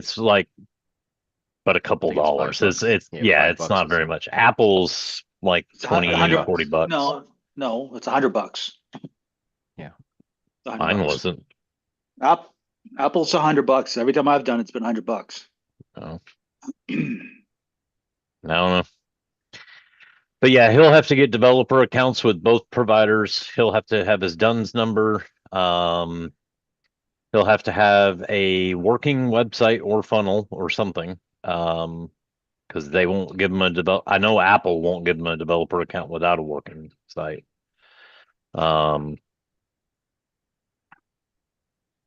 it's like, but a I couple think it's dollars. $5. Yeah, Yeah, it's $5 not is very much. Apple's like It's a 20, hundred. $40. No, no, it's $100. yeah. It's hundred Mine bucks. wasn't. App, Apple's $100. Every time I've done, it's been $100. No, I don't know. But yeah, he'll have to get developer accounts with both providers. He'll have to have his DUNS number. He'll have to have a working website or funnel or something. Because they won't give him a develop. I know Apple won't give him a developer account without a working site. Um,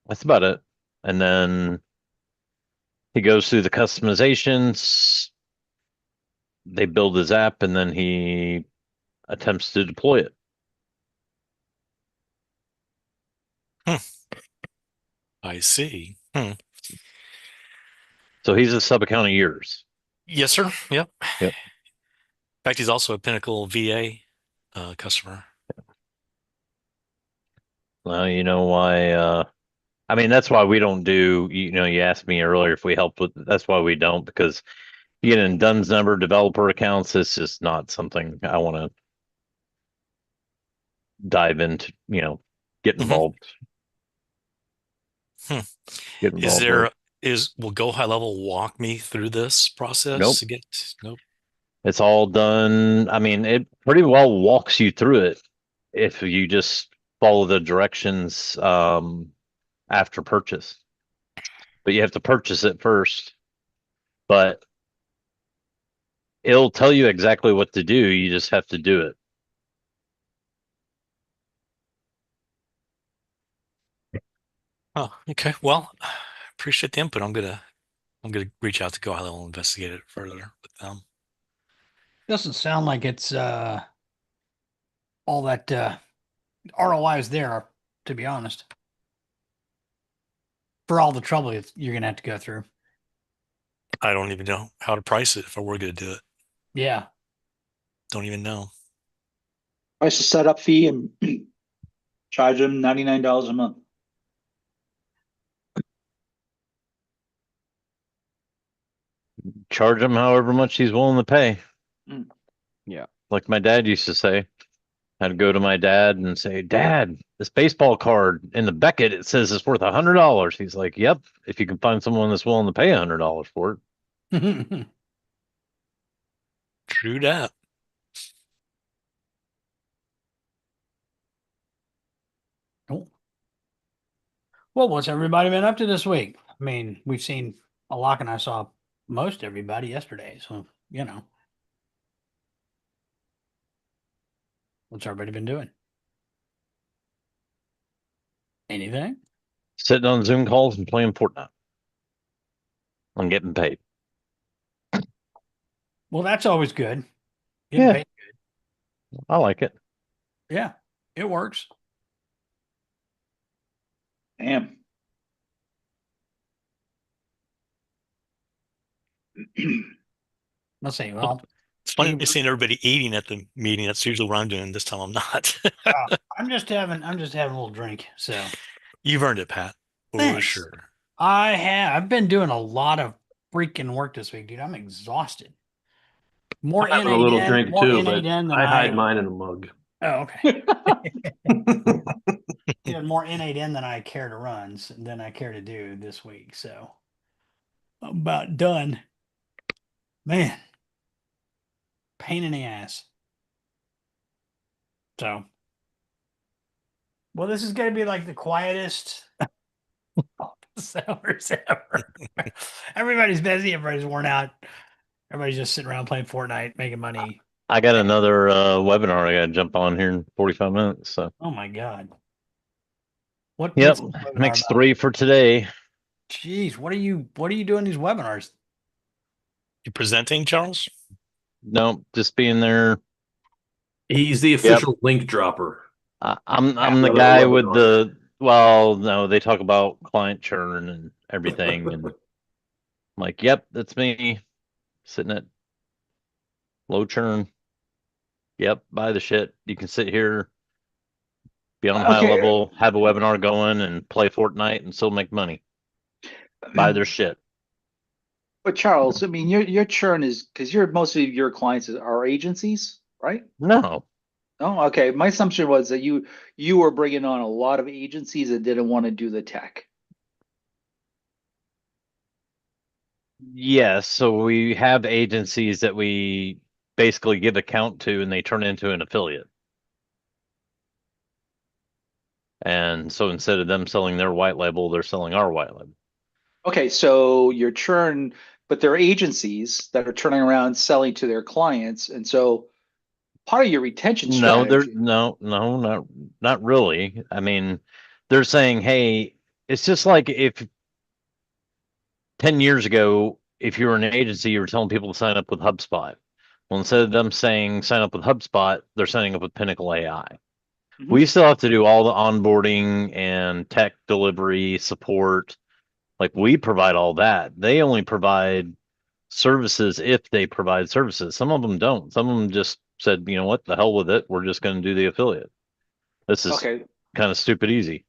that's about it. And then he goes through the customizations. They build his app, and then he attempts to deploy it. Hmm. I see. Hmm. So he's a sub account of yours. Yes, sir. Yep. Yep. In fact, he's also a Pinnacle VA customer. Well, you know why? I mean, that's why we don't do. You asked me earlier if we helped with. That's why we don't, because you get in DUNS number developer accounts. It's just not something I want to dive into. Get Hmm. involved. Hmm. Get Is involved with. there will Go High Level walk me through this process Nope. to get? Nope. It's all done. I mean, it pretty well walks you through it if you just follow the directions after purchase. But you have to purchase it first. But it'll tell you exactly what to do. You just have to do it. Oh, okay. Well, appreciate the input. I'm gonna reach out to Go High Level and investigate it further with them. Doesn't sound like it's all that ROI is there, to be honest, for all the trouble you're gonna have to go through. I don't even know how to price it if I were gonna do it. Yeah. Don't even know. Price a setup fee and charge them $99 a month. Charge him however much he's willing to pay. Yeah. Like my dad used to say. I'd go to my dad and say, "Dad, this baseball card in the Beckett, it says it's worth $100." He's like, "Yep, if you can find someone that's willing to pay $100 for it." True that. Cool. Well, what's everybody been up to this week? I mean, we've seen a lot, and I saw most everybody yesterday. So, what's everybody been doing? Anything? Sitting on Zoom calls and playing Fortnite. I'm getting paid. Well, that's always good. Getting Yeah, paid. I like it. Yeah, it works. Damn. Let's see. Well, It's funny seeing everybody eating at the meeting. That's usually what I'm doing. This time I'm not. I'm just having a little drink. So You've earned it, Pat. For thanks. sure. I've been doing a lot of freaking work this week, dude. I'm exhausted. More I'm having a little drink more too, NA but than I hide mine in a mug. Oh, okay. Doing more NA than I care to run, than I care to do this week. So I'm about done. Man, pain in the ass. So, well, this is going to be like the quietest office hours ever. Everybody's busy. Everybody's worn out. Everybody's just sitting around playing Fortnite, making money. I got another webinar I got to jump on here in 45 minutes. So, Oh my God. yep, What's the webinar makes about? 3 for today. Jeez, what are you doing these webinars? You presenting, Charles? No, just being there. He's the official link dropper. I'm the Another guy with webinar. well, no, they talk about client churn and everything, and I'm like, yep, that's me, sitting at low churn. Yep, buy the shit. You can sit here, be on high Okay. level, have a webinar going, and play Fortnite and still make money. Buy their shit. But Charles, I mean, your churn is because most of your clients are agencies, right? No, Oh, okay. My assumption was that you were bringing on a lot of agencies that didn't want to do the tech. yes. So we have agencies that we basically give account to, and they turn into an affiliate. And so instead of them selling their white label, they're selling our white label. Okay, so your churn, but they're agencies that are turning around selling to their clients, and so part of your retention No, they're strategy. not really. I mean, they're saying, hey, it's just like if 10 years ago, if you were an agency, you were telling people to sign up with HubSpot. Well, instead of them saying sign up with HubSpot, they're signing up with Pinnacle AI. Mhm. We still have to do all the onboarding and tech delivery support. Like we provide all that. They only provide services if they provide services. Some of them don't. Some of them just said, you know what, the hell with it. We're just going to do the affiliate. This is Okay, kind of stupid easy.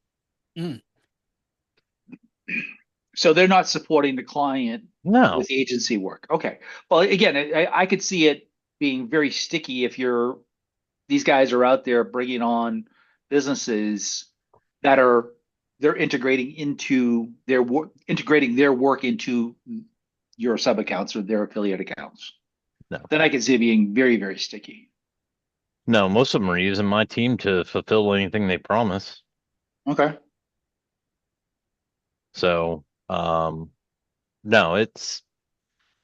so they're not supporting the client No, with agency work. Okay, well, again, I could see it being very sticky if these guys are out there bringing on businesses that are they're integrating their work into your sub accounts or their affiliate accounts. no, Then I can see it being very, very sticky. no. Most of them are using my team to fulfill anything they promise. Okay. So, no, it's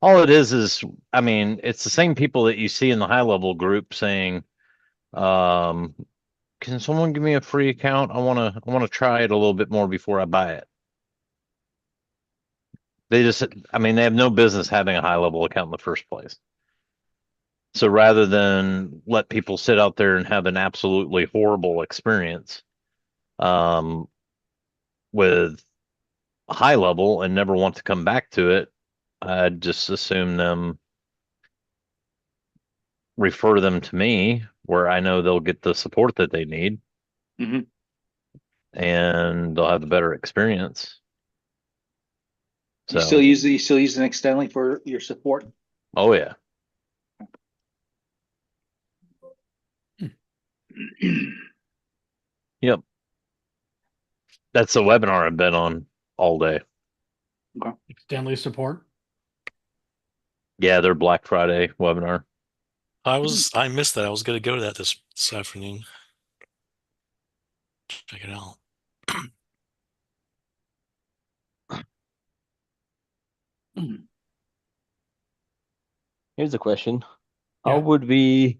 all it is, I mean, it's the same people that you see in the high level group saying, um, can someone give me a free account? I want to try it a little bit more before I buy it. They just, I mean, they have no business having a high level account in the first place. So rather than let people sit out there and have an absolutely horrible experience, um, with high level and never want to come back to it, I'd just assume them refer them to me where I know they'll get the support that they need Hmm. and they'll have a better experience. You So, still use an externally for your support? oh yeah. Yep. That's the webinar I've been on all day. Okay. Stanley support. Yeah, their Black Friday webinar. I missed that. I was going to go to that this afternoon. Check it out. Here's a question. Yeah. How would we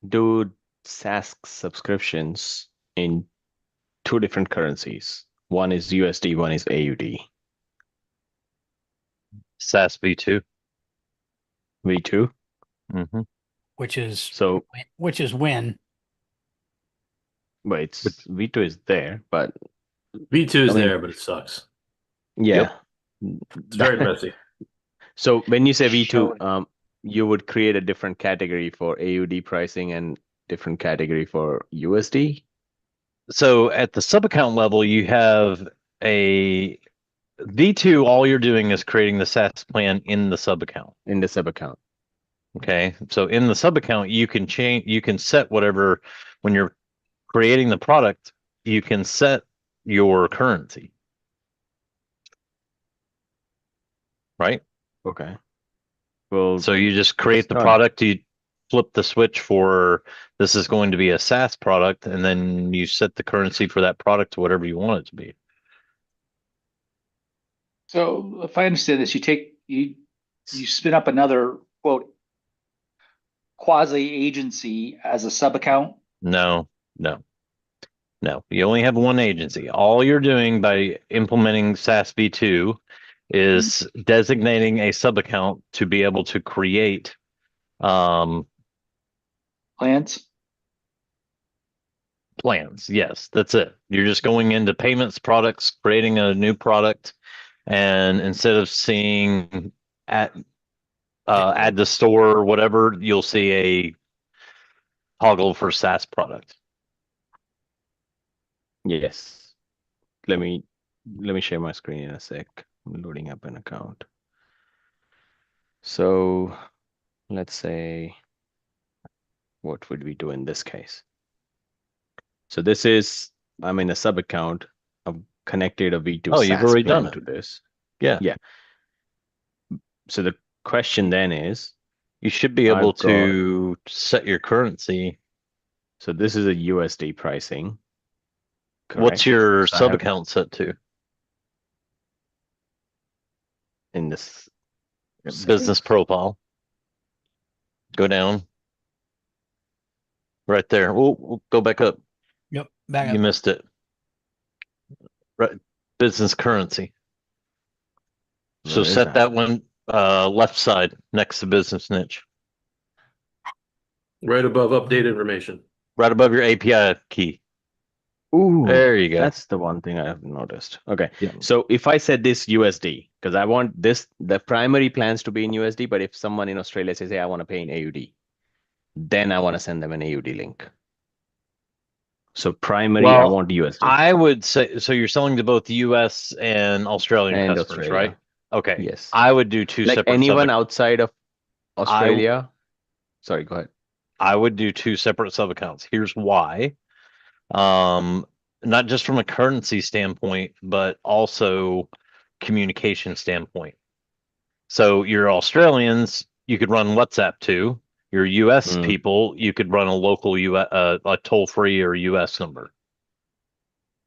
do SaaS subscriptions in two different currencies? One is USD, one is AUD. SAS V2. V2. Mm-hmm. Which is So, when. but it's V2 is there, but V2 is I mean, there, but it sucks. yeah. It's very messy. So when you say V2, Showing. you would create a different category for AUD pricing and different category for USD So at the sub account level, you have a V2. All you're doing is creating the SaaS plan in the sub account. in the sub account. Okay. So in the sub account, you can change, you can set whatever, when you're creating the product, you can set your currency, right? Okay. Well, So you just that's create the done. product, you flip the switch for this is going to be a SaaS product, and then you set the currency for that product to whatever you want it to be. So if I understand this, you spin up another quote quasi agency as a sub account. No, no, no. You only have one agency. All you're doing by implementing SaaS V2 is designating a sub account to be able to create um, Plans. plans. Yes, that's it. You're just going into payments products, creating a new product, and instead of seeing at add to store or whatever, you'll see a toggle for SaaS product. Yes. Let me share my screen in a sec. I'm loading up an account. So let's say, what would we do in this case? So this is, I'm in a sub account. I've connected a V2 Oh, you've SaaS already plan done it. to this. Yeah. Yeah. So the question then is, You should be able I've got, to set your currency. so this is a USD pricing, What's correct? your So I sub have account set to? in this Business profile. Go down. Right there. We'll go back up. Yep. Back You up. missed it. Right. Business currency. So Where is set that? that one left side next to business niche. Right above update information. Right above your API key. Ooh, There you go. that's the one thing I have noticed. Okay. Yeah. So if I set this USD, because I want this, the primary plans to be in USD, but if someone in Australia says, hey, I want to pay in AUD, then I want to send them an AUD link. So primary, I Well, want USD I would say so. You're selling to both US and Australian and customers, Australia. right? Okay. Yes. I would do two Like separate anyone outside of I Australia. Sorry, go ahead. I would do two separate sub accounts. Here's why. Not just from a currency standpoint, but also communication standpoint. So your Australians, you could run WhatsApp to. Your US Mm. people, you could run a local US, a toll free or US number,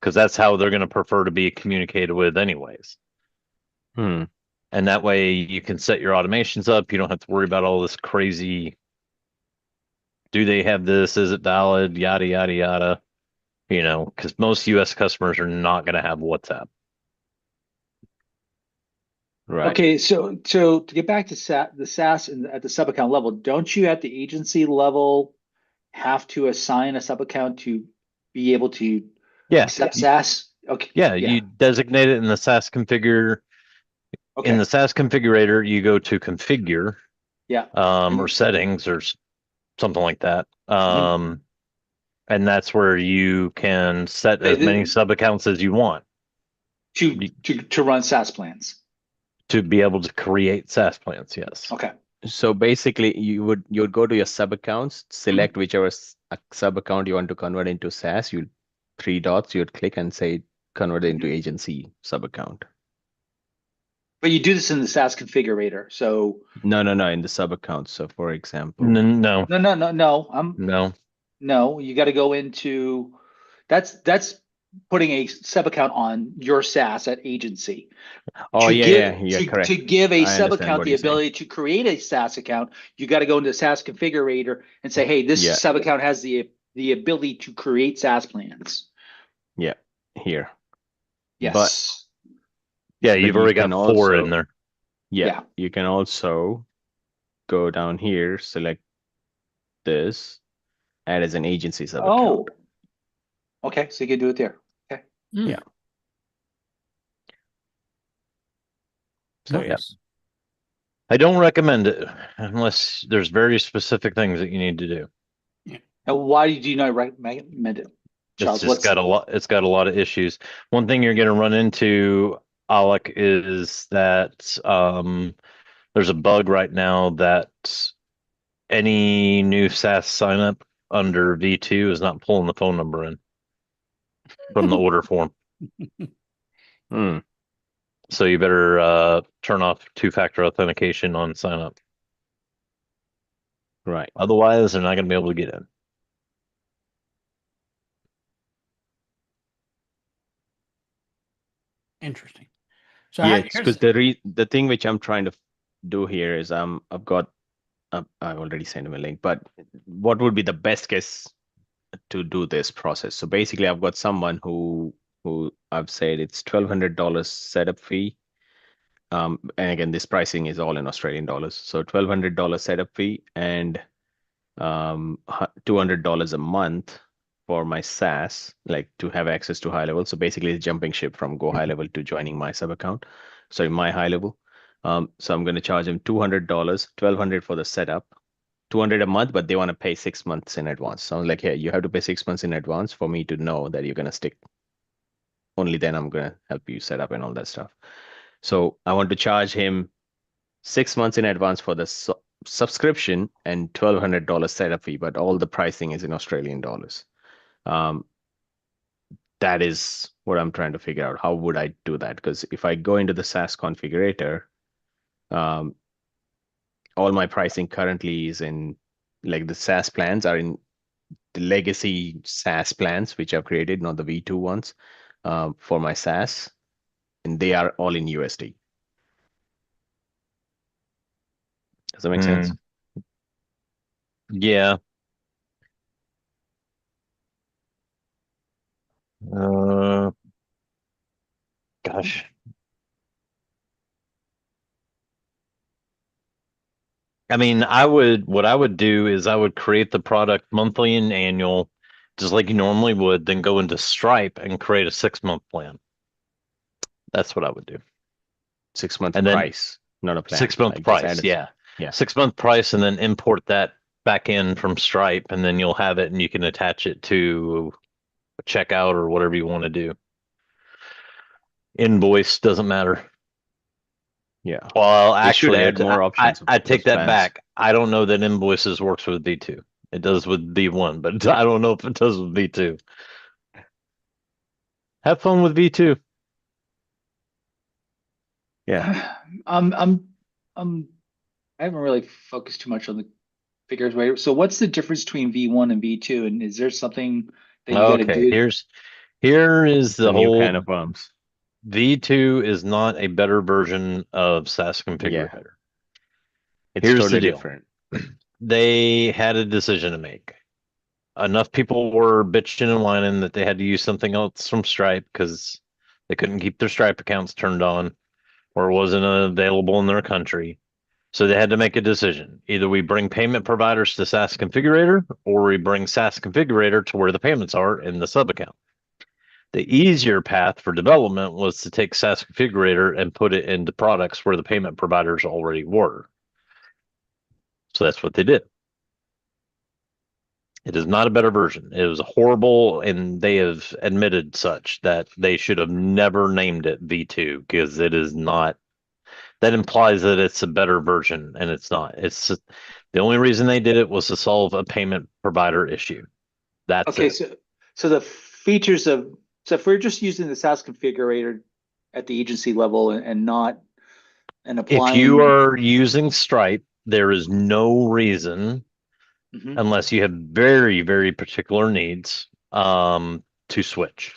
because that's how they're going to prefer to be communicated with, anyways. Hmm. And that way you can set your automations up. You don't have to worry about all this crazy. Do they have this? Is it valid? Yada yada yada. You know, because most US customers are not going to have WhatsApp. Right. Okay, so to get back to the SaaS and at the sub account level, don't you at the agency level have to assign a sub account to be able to Yeah. accept SaaS? Okay. Yeah, you designate it in the SaaS configure. Okay. In the SaaS configurator, you go to configure, Yeah. or settings or something like that. And that's where you can set as many sub accounts as you want to run SaaS plans. to be able to create SaaS plans. Yes. Okay. So basically, you would go to your sub accounts, select whichever sub account you want to convert into SaaS. You 3 dots, you'd click and say convert it into agency sub account. But you do this in the SaaS configurator. So No, in the sub account. So for example, No. no. No. No, you got to go into that's putting a sub account on your SaaS at agency. oh yeah, correct. To give a I sub understand account what the you're saying. ability to create a SaaS account, you got to go into the SaaS configurator and say, hey, this Yeah. sub account has the ability to create SaaS plans. Yeah, here. Yes. Yeah, But you've you already got can 4 also- in there. Yeah, you can also go down here, select this, add as an agency sub account. Okay, so you can do it there. Okay. Yeah. So yeah. Nice. I don't recommend it unless there's very specific things that you need to do. And why do you not recommend it, Charles? It's got a lot of issues. One thing you're going to run into, Alec, is that there's a bug right now that any new SaaS sign up under V2 is not pulling the phone number in from the order form. Hmm. So you better turn off two-factor authentication on sign up. Right. Otherwise, they're not going to be able to get in. Interesting. So Yeah, here's because the thing which I'm trying to do here is I've got I've already sent him a link, but what would be the best case to do this process? So basically, I've got someone who I've said it's $1,200 setup fee. And again, this pricing is all in Australian dollars. So $1,200 setup fee and $200 a month for my SaaS, like to have access to HighLevel. So basically, it's jumping ship from Go HighLevel to joining my sub account. Sorry, my HighLevel. So I'm going to charge them $200, $1,200 for the setup, $200 a month, but they want to pay 6 months in advance. So I'm like, hey, you have to pay 6 months in advance for me to know that you're going to stick. Only then I'm going to help you set up and all that stuff. So I want to charge him 6 months in advance for the subscription and $1,200 setup fee, but all the pricing is in Australian dollars. Um, that is what I'm trying to figure out. How would I do that? Because if I go into the SaaS configurator, um, all my pricing currently is in, like, the SaaS plans are in the legacy SaaS plans, which I've created, not the V2 ones, for my SaaS, and they are all in USD. Does that make sense? Yeah. Uh, gosh. I mean, what I would do is I would create the product monthly and annual, just like you normally would, then go into Stripe and create a 6-month plan. That's what I would do. 6 month And then price, not a plan. 6-month Like, just price, add yeah. yeah. 6-month price, and then import that back in from Stripe, and then you'll have it and you can attach it to a checkout or whatever you want to do. Invoice doesn't matter. Yeah. Well, They should actually, add more options of I take those that plans. back. I don't know that invoices works with V2. It does with V1, but I don't know if it does with V2. Have fun with V2. Yeah. I haven't really focused too much on the figures, right? So what's the difference between V1 and V2? And is there something that you got to Okay, do? here is It's a the new whole kind of arms. V2 is not a better version of SaaS Yeah. Configurator. It's Here's totally the deal. different. They had a decision to make. Enough people were bitching and whining that they had to use something else from Stripe because they couldn't keep their Stripe accounts turned on or it wasn't available in their country. So they had to make a decision. Either we bring payment providers to SaaS Configurator or we bring SaaS Configurator to where the payments are in the sub account. The easier path for development was to take SaaS Configurator and put it into products where the payment providers already were. So that's what they did. It is not a better version. It was horrible, and they have admitted such that they should have never named it V2 because it is not. That implies that it's a better version, and it's not. It's the only reason they did it was to solve a payment provider issue. That's Okay, it. so the features of so if we're just using the SaaS configurator at the agency level and not and If you applying. are using Stripe, there is no reason, Mhm. unless you have very, very particular needs, to switch.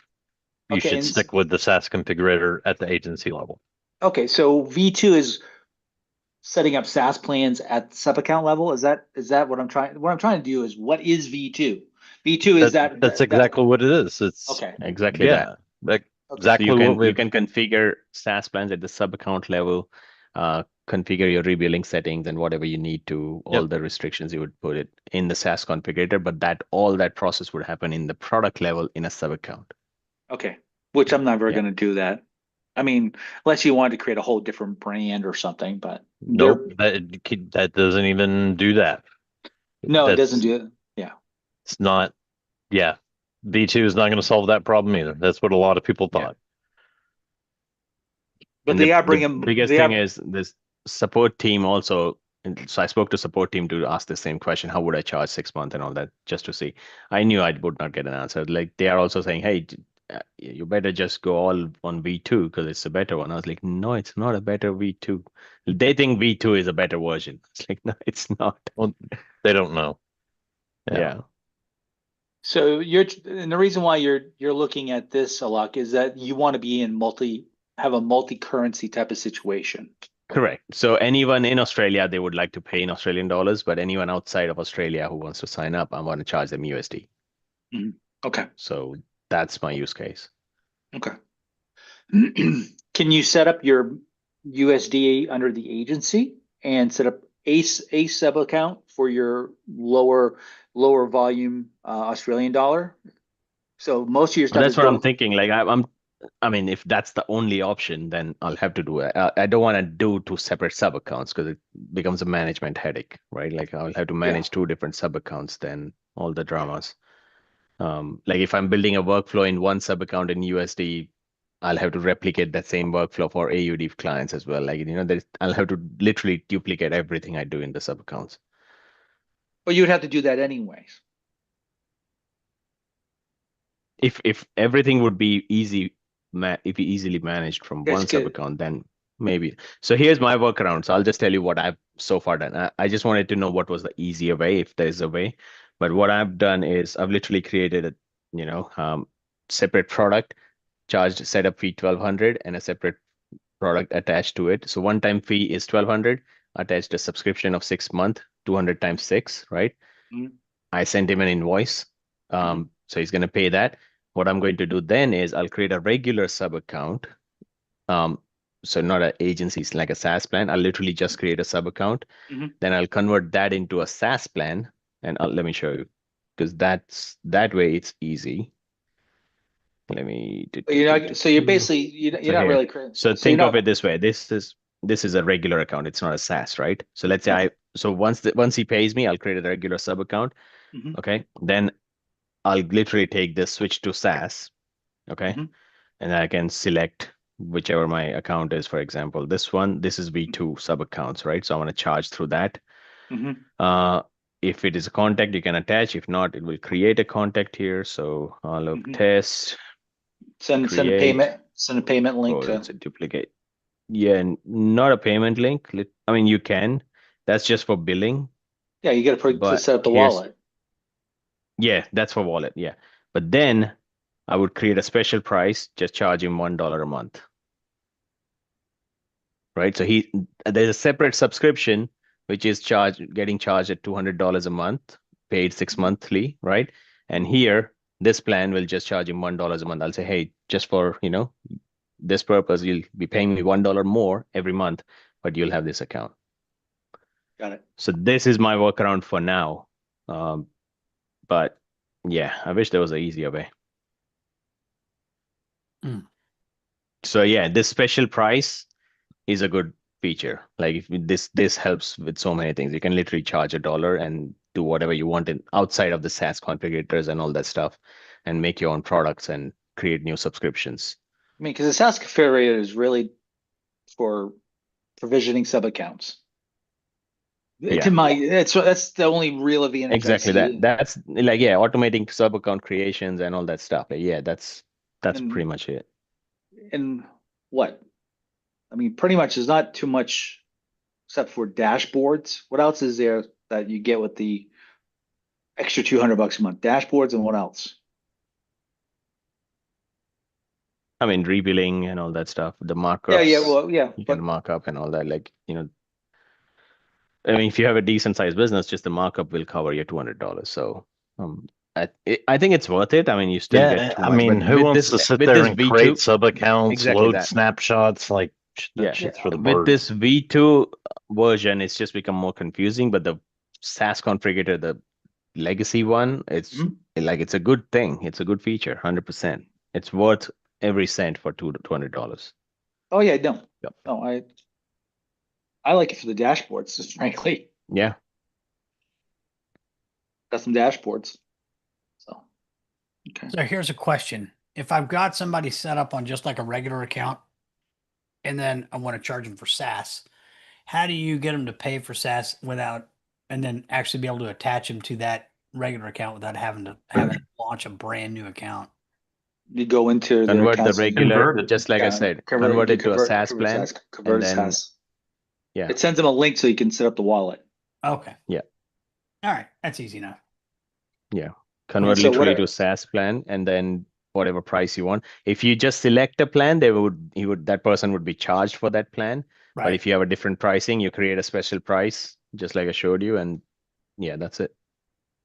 You Okay, should stick with the SaaS configurator at the agency level. okay, so V2 is setting up SaaS plans at sub account level. Is that what I'm trying? What I'm trying to do is what is V2? V2 is That's exactly what it is. It's okay. Exactly that. yeah, like Okay. So exactly what you we've. can configure SaaS plans at the sub account level, configure your rebilling settings and whatever you need to, all Yep. the restrictions you would put it in the SaaS configurator, but all that process would happen in the product level in a sub account. Okay, which I'm never Yeah. going to do that. I mean, unless you wanted to create a whole different brand or something, but Nope, that doesn't even do that. no, it doesn't That's do it. Yeah. it's not. Yeah, V2 is not going to solve that problem either. That's what a lot of people Yeah. thought. But And they are the bringing biggest thing is this support team also. And so I spoke to support team to ask the same question: how would I charge 6 months and all that, just to see. I knew I would not get an answer. Like, they are also saying, "Hey, you better just go all on V2 because it's a better one." I was like, "No, it's not a better V2." They think V2 is a better version. It's like, no, it's not. Well, they don't know. Yeah. So and the reason why you're looking at this, Alok, is that you want to be in have a multi-currency type of situation. Correct. So anyone in Australia, they would like to pay in Australian dollars, but anyone outside of Australia who wants to sign up, I want to charge them USD. Okay. So that's my use case. Okay. Can you set up your USD under the agency and set up a sub account for your lower volume Australian dollar? So most of your stuff That's is what I'm going. thinking. Like, I mean, if that's the only option, then I'll have to do it. I don't want to do two separate sub accounts because it becomes a management headache, right? Like, I'll have to manage two different sub accounts, then all the dramas. Like, if I'm building a workflow in one sub account in USD, I'll have to replicate that same workflow for AUD clients as well. Like, I'll have to literally duplicate everything I do in the sub accounts. But you'd have to do that anyways. If everything would be if you easily managed from That's one sub good. account, then maybe. So here's my workaround. So I'll just tell you what I've so far done. I just wanted to know what was the easier way, if there is a way. But what I've done is I've literally created a, separate product, charged setup fee 1,200 and a separate product attached to it. So one-time fee is 1,200, attached a subscription of 6 month, 200 times 6, right? Mhm. I sent him an invoice. So he's going to pay that. What I'm going to do then is I'll create a regular sub account. So not an agency, it's like a SaaS plan. I'll literally just create a sub account. Mhm. Then I'll convert that into a SaaS plan. And let me show you, because that way it's easy. Let me. But you're not, so you're basically, you're So not here, really creating. so So you're think of not, it this way. This is a regular account. It's not a SaaS, right? So let's say right. so once he pays me, I'll create a regular sub account. Mhm. Okay. Then I'll literally take this switch to SaaS. Okay. Mhm. And I can select whichever my account is. For example, this one, this is V2 sub accounts, right? So I want to charge through that. Mhm. If it is a contact, you can attach. If not, it will create a contact here. So I'll look Mhm. test, Send create. send a payment link Oh, to. it's a duplicate. Yeah, not a payment link. I mean, you can. That's just for billing. Yeah, you got to put to But set up the here's, wallet. yeah, that's for wallet. Yeah. But then I would create a special price, just charge him $1 a month. Right. So there's a separate subscription, which is getting charged at $200 a month, paid 6 monthly. Right. And here, this plan will just charge him $1 a month. I'll say, hey, just for, this purpose, you'll be paying me $1 more every month, but you'll have this account. Got it. So this is my workaround for now. But yeah, I wish there was an easier way. Mm. So yeah, this special price is a good feature. Like if this helps with so many things. You can literally charge $1 and do whatever you want outside of the SaaS configurators and all that stuff, and make your own products and create new subscriptions. I mean, because the SaaS configurator is really for provisioning sub accounts. Yeah. To my, that's the only real advantage I Exactly that. see. That's like, yeah, automating sub account creations and all that stuff. Like, yeah, that's pretty And much it. and what? I mean, pretty much there's not too much except for dashboards. What else is there that you get with the extra $200 a month? Dashboards and what else? I mean, rebilling and all that stuff, the Yeah, markups, well, yeah, you but can mark up and all that. Like, I mean, if you have a decent sized business, just the markup will cover your $200. So, I think it's worth it. I mean, you still get Yeah, too I much, mean, but who wants to sit there and create V2, sub accounts, exactly load that. snapshots? Like that Yeah, shit's for the with birds. this V2 version, it's just become more confusing. But the SaaS configurator, the legacy one, it's Mhm. like it's a good thing. It's a good feature, 100%. It's worth every cent for $200. oh yeah, no, Yep. no, I like it for the dashboards, just frankly, Yeah. custom dashboards. So, okay. So here's a question. If I've got somebody set up on just like a regular account and then I want to charge them for SaaS, how do you get them to pay for SaaS without, and then actually be able to attach them to that regular account without having to launch a brand new account? You go into their Convert the accounts and regular, Convert it. just like I said, convert you it to a SaaS plan, convert and to then SaaS. yeah, It sends them a link so you can set up the wallet. Okay. Yeah. All right. That's easy enough. yeah, And convert so literally what? to a SaaS plan, and then whatever price you want. If you just select a plan, that person would be charged for that plan. But Right. if you have a different pricing, you create a special price, just like I showed you, and yeah, that's it.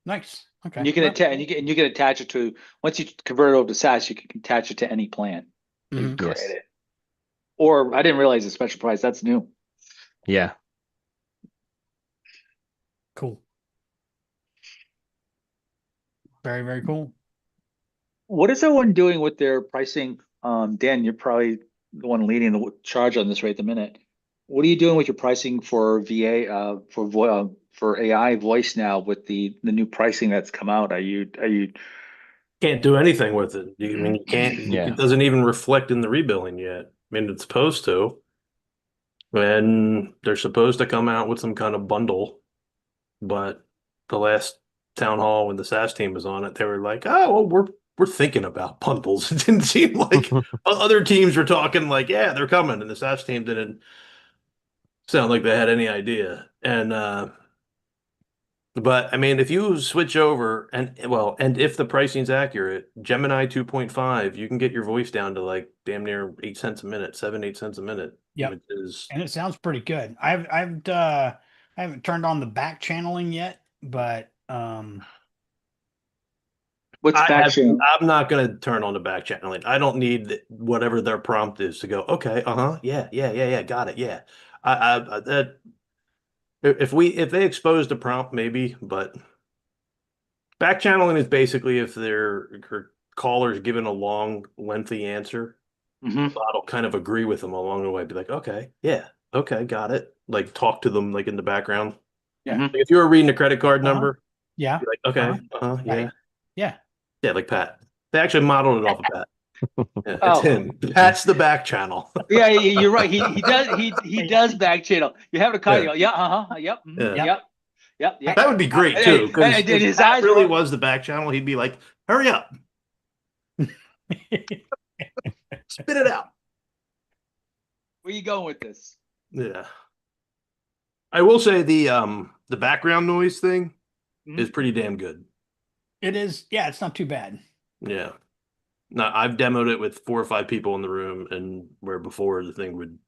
Nice. Okay. And you can Well, attach and you can attach it to once you convert it over to SaaS, you can attach it to any plan that you Mhm. create Yes. it. Or I didn't realize a special price. That's new. Yeah. Cool. Very, very cool. What is everyone doing with their pricing? Dan, you're probably the one leading the charge on this right at the minute. What are you doing with your pricing for VA for AI voice now with the new pricing that's come out? Are you can't do anything with it. I mean, you can't. Yeah. It doesn't even reflect in the rebilling yet. I mean, it's supposed to, and they're supposed to come out with some kind of bundle. But the last town hall when the SAS team was on it, they were like, "Oh, well, we're thinking about bundles." It didn't seem like other teams were talking like, "Yeah, they're coming," and the SAS team didn't sound like they had any idea. And but I mean, if you switch over and if the pricing's accurate, Gemini 2.5, you can get your voice down to like damn near 8 cents a minute, 7, 8 cents a minute, Yep. which is And it sounds pretty good. I haven't turned on the back channeling yet, but What's back channel? I'm not going to turn on the back channeling. I don't need whatever their prompt is to go, okay, yeah, got it, yeah. That if they expose the prompt, maybe, but back channeling is basically if their caller's given a long, lengthy answer, Hmm. bot will kind of agree with them along the way, be like, okay, yeah, okay, got it. Like talk to them like in the background. Yeah. Like, if you were reading a credit card number, yeah, be like, okay, yeah. Right. yeah. Yeah, like Pat. They actually modeled it off of Pat. Yeah, it's Oh. him. Pat's the back channel. Yeah, you're right. He does he does back channel. You have a call. Yeah. Yeah, yep, Yeah. yep. That would be great too, because And if his Pat eyes really were- was the back channel, he'd be like, "Hurry up, spit it out." Where you going with this? Yeah. I will say the background noise thing Mhm. is pretty damn good. It is. Yeah, it's not too bad. Yeah. No, I've demoed it with 4 or 5 people in the room, and where before the thing would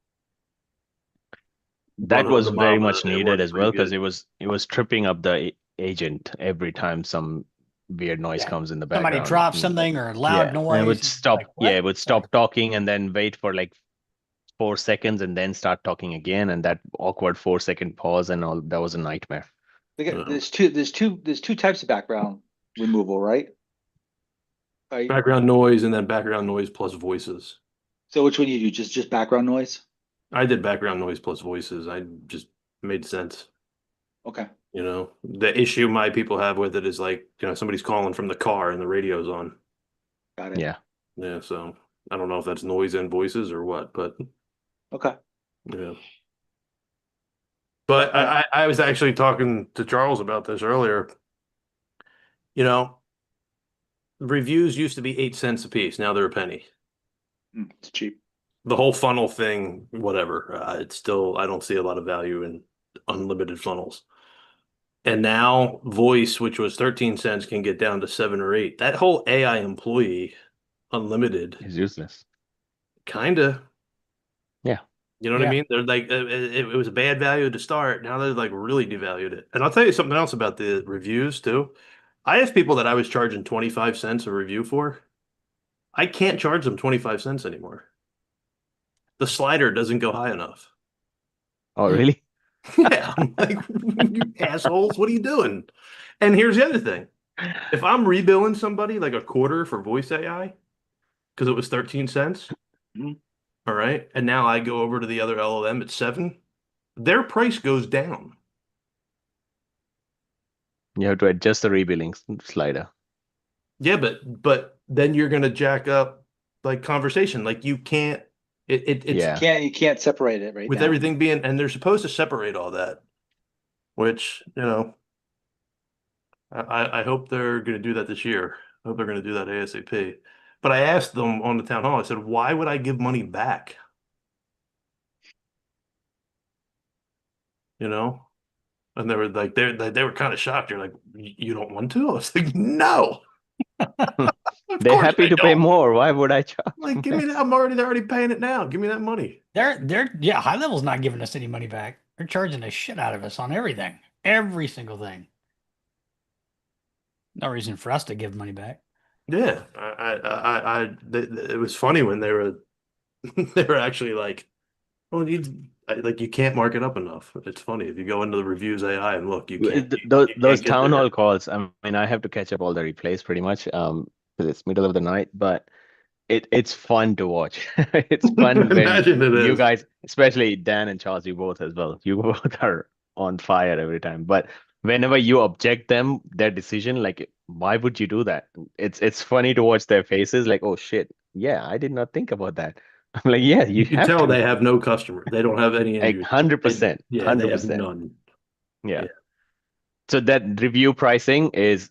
That run was over very mama, much it needed worked as pretty well because good. it was tripping up the agent every time some weird noise Yeah. comes in the Somebody background. drops something or loud Yeah, noise. and it would and stop. like, what? It would stop talking and then wait for like 4 seconds and then start talking again, and that awkward 4 second pause and all that was a nightmare. There's two types of background removal, right? Right. Background noise and then background noise plus voices. So which one you do? Just background noise? I did background noise plus voices. I just made sense. Okay. You know, the issue my people have with it is like, somebody's calling from the car and the radio's on. Got it. Yeah. Yeah, so I don't know if that's noise and voices or what, but Okay. yeah. But I was actually talking to Charles about this earlier. You know, reviews used to be 8 cents a piece. Now they're a penny. It's cheap. The whole funnel thing, whatever. It's still, I don't see a lot of value in unlimited funnels. And now voice, which was 13 cents, can get down to 7 or 8. That whole AI employee unlimited, It's useless. kind of. Yeah. You know what I mean? They're like, it was a bad value to start. Now they're like really devalued it. And I'll tell you something else about the reviews too. I have people that I was charging 25 cents a review for. I can't charge them 25 cents anymore. The slider doesn't go high enough. Oh, really? Yeah. I'm like, you assholes, what are you doing? And here's the other thing. If I'm rebilling somebody like a quarter for voice AI, because it was 13 cents, Mhm. all right, and now I go over to the other LLM at 7, their price goes down. You have to adjust the rebilling slider. Yeah, but then you're gonna jack up like conversation. Like you can't it's Yeah. You can't separate it right with now. everything being, and they're supposed to separate all that, which, I hope they're gonna do that this year. I hope they're gonna do that ASAP. But I asked them on the town hall, I said, why would I give money back? You know? And they were like, they were kind of shocked. You're like, you don't want to? I was like, no. Of They're course happy I to pay don't. more. Why would I charge? Like, give me that. They're already paying it now. Give me that money. Yeah, high level's not giving us any money back. They're charging the shit out of us on everything. Every single thing. No reason for us to give money back. Yeah, it was funny when they were they were actually like, well, you can't mark it up enough. It's funny if you go into the reviews AI and look, you can't. Those You can't get town there. hall calls. I mean, I have to catch up all the replays pretty much. Because it's middle of the night, but it's fun to watch. It's fun when Imagine it you is. guys, especially Dan and Charles, you both as well. You both are on fire every time. But whenever you object them their decision, like why would you do that? It's funny to watch their faces, like, oh shit, yeah, I did not think about that. I'm like, yeah, you You can have tell to. they have no customer. They don't have any end Like users. 100%, Yeah, they have 100%. none. Yeah. Yeah. So that review pricing is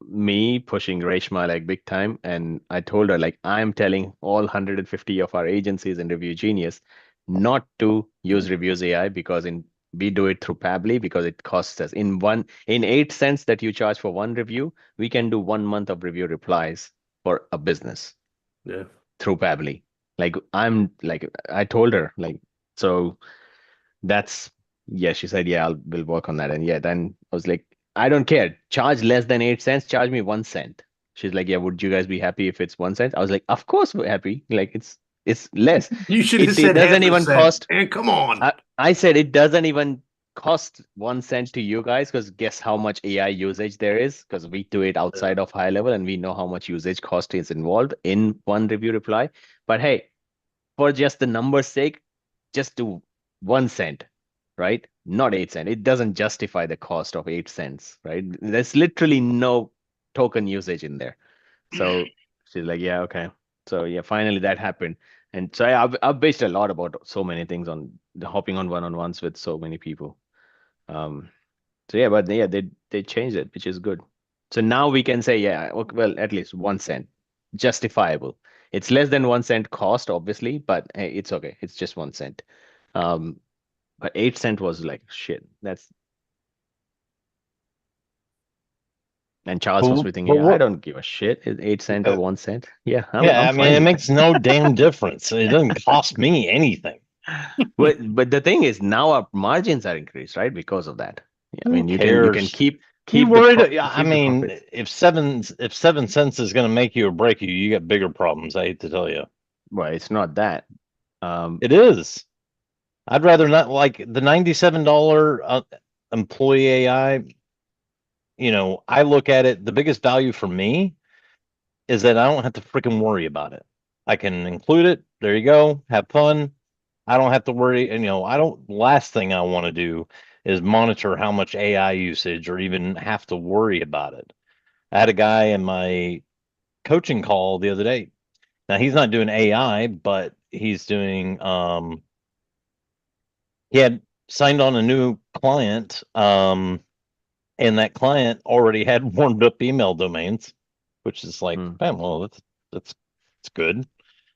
me pushing Reshma like big time. And I told her, like, I'm telling all 150 of our agencies in Review Genius not to use Reviews AI, because we do it through Pabbly, because it costs us in 8 cents that you charge for one review, we can do 1 month of review replies for a business Yeah. through Pabbly. Like I told her, like, so that's, yeah, she said, yeah, we'll work on that. And yeah, then I was like, I don't care. Charge less than 8 cents, charge me 1 cent. She's like, yeah, would you guys be happy if it's 1 cent? I was like, of course we're happy. Like it's less. You should have It said half doesn't a even cent. cost. And come on. I said it doesn't even cost 1 cent to you guys, because guess how much AI usage there is? Because we do it outside of HighLevel and we know how much usage cost is involved in one review reply. But hey, for just the number's sake, just do 1 cent, right? Not 8 cents. It doesn't justify the cost of 8 cents, right? There's literally no token usage in there. So she's like, yeah, okay. So yeah, finally that happened. And so I've based a lot about so many things on the hopping on one-on-ones with so many people. Um, so yeah, but yeah, they changed it, which is good. So now we can say, yeah, okay, well, at least 1 cent, justifiable. It's less than 1 cent cost, obviously, but hey, it's okay. It's just 1 cent. Um, but 8 cent was like shit. And Charles was thinking, But yeah, I what? don't give a shit. Is 8 cent or 1 cent? Yeah, Yeah, I'm I mean, fine it with that. makes no damn difference. It doesn't cost me anything. But the thing is, now our margins are increased, right? Because of that. Yeah, I Who mean, you can cares? You keep the worried? I keep the mean, profits. if 7 cents is going to make you or break you, you got bigger problems. I hate to tell you, Well, it's not that. it is. I'd rather not like the $97 employee AI. I look at it. The biggest value for me is that I don't have to freaking worry about it. I can include it. There you go. Have fun. I don't have to worry. And, I don't, last thing I want to do is monitor how much AI usage or even have to worry about it. I had a guy in my coaching call the other day. Now he's not doing AI, but he's doing, he had signed on a new client, and that client already had warmed up email domains, which is like, Hmm. man, well, that's good.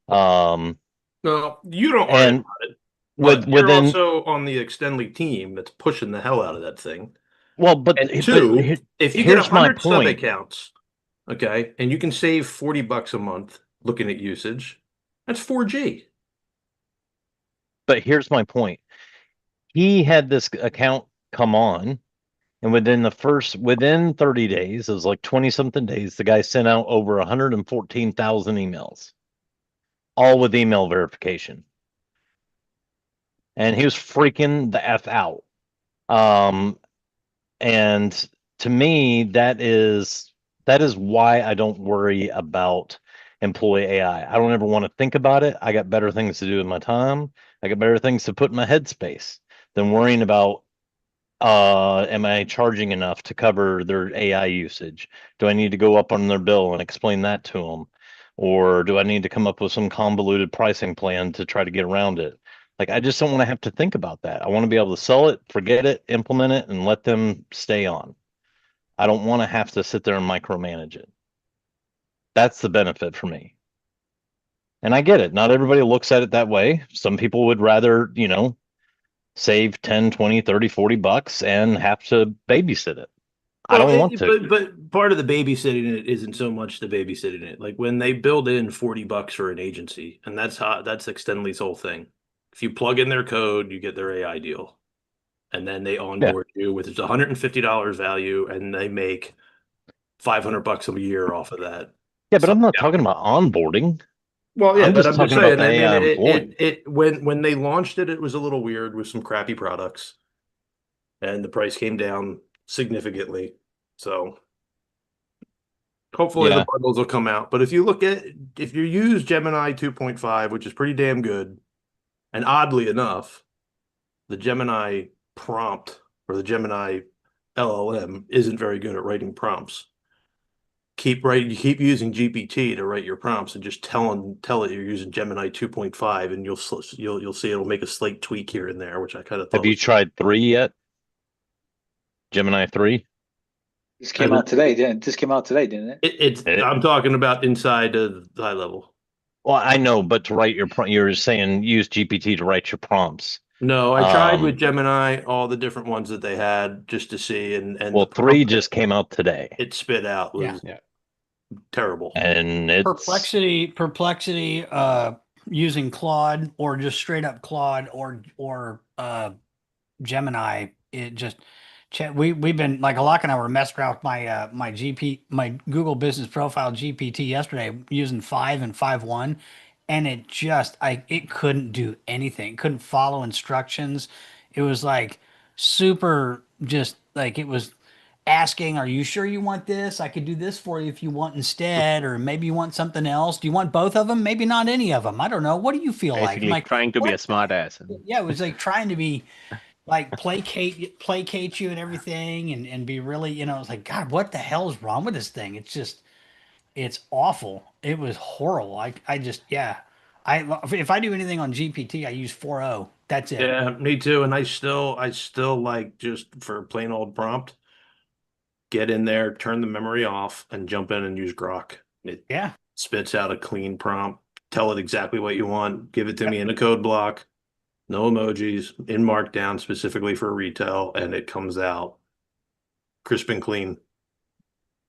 Um, No, you don't worry and about it. with But you're within also on the Extendly team that's pushing the hell out of that thing. well, And but two, if you get here's my 100 sub point. accounts, okay, and you can save $40 a month looking at usage, that's 4G. But here's my point. He had this account come on, and within 30 days, it was like 20 something days, the guy sent out over 114,000 emails, all with email verification. And he was freaking the F out. Um, and to me, that is why I don't worry about employee AI. I don't ever want to think about it. I got better things to do with my time. I got better things to put in my headspace than worrying about am I charging enough to cover their AI usage? Do I need to go up on their bill and explain that to them? Or do I need to come up with some convoluted pricing plan to try to get around it? Like, I just don't want to have to think about that. I want to be able to sell it, forget it, implement it, and let them stay on. I don't want to have to sit there and micromanage it. That's the benefit for me. And I get it. Not everybody looks at it that way. Some people would rather, save 10, 20, 30, $40 and have to babysit it. I Well, don't want to. but part of the babysitting it isn't so much the babysitting it. Like when they build in $40 for an agency, and that's Extendly's whole thing. If you plug in their code, you get their AI deal. And then they Yeah. onboard you with it's $150 value, and they make $500 a year off of that. Yeah, but So I'm not yeah. talking about onboarding. Well, yeah, I'm but just I'm just talking about saying. the I mean, AI employee. when they launched it, it was a little weird with some crappy products, and the price came down significantly. So hopefully the Yeah. bundles will come out. But if you use Gemini 2.5, which is pretty damn good, and oddly enough, the Gemini prompt or the Gemini LLM isn't very good at writing prompts. You keep using GPT to write your prompts, and just tell it you're using Gemini 2.5, and you'll see it'll make a slight tweak here and there, which I kind of thought Have you was. tried 3 yet? Gemini 3? This came out today, didn't it? This came out today, didn't it? It, I'm talking about inside of high level. well, I know, but to write your prompt, you're saying use GPT to write your prompts. No, I tried with Um, Gemini all the different ones that they had just to see, and well, the 3 prompt just came out today, it spit out Yeah. was Yeah. terrible. and it's Perplexity, using Claude or just straight up Claude or Gemini. It just we've been like Alok and I were messing around with my Google Business Profile GPT yesterday using 5 and 5.1, and it couldn't do anything. It couldn't follow instructions. It was like super, just like it was asking, "Are you sure you want this? I could do this for you if you want instead, or maybe you want something else. Do you want both of them? Maybe not any of them. I don't know. What do you feel like?" I'm Basically like, trying to be a "What the smart ass. yeah, it was like trying to be like placate you and everything and be really, it's like, God, what the hell is wrong with this thing? It's awful. It was horrible. I just, yeah. If I do anything on GPT, I use 4.0. That's it. Yeah, me too. And I still like, just for plain old prompt, get in there, turn the memory off, and jump in and use Grok. It Yeah. spits out a clean prompt. Tell it exactly what you want. Give it to me Yep. in a code block, no emojis, in Markdown specifically for retail, and it comes out crisp and clean,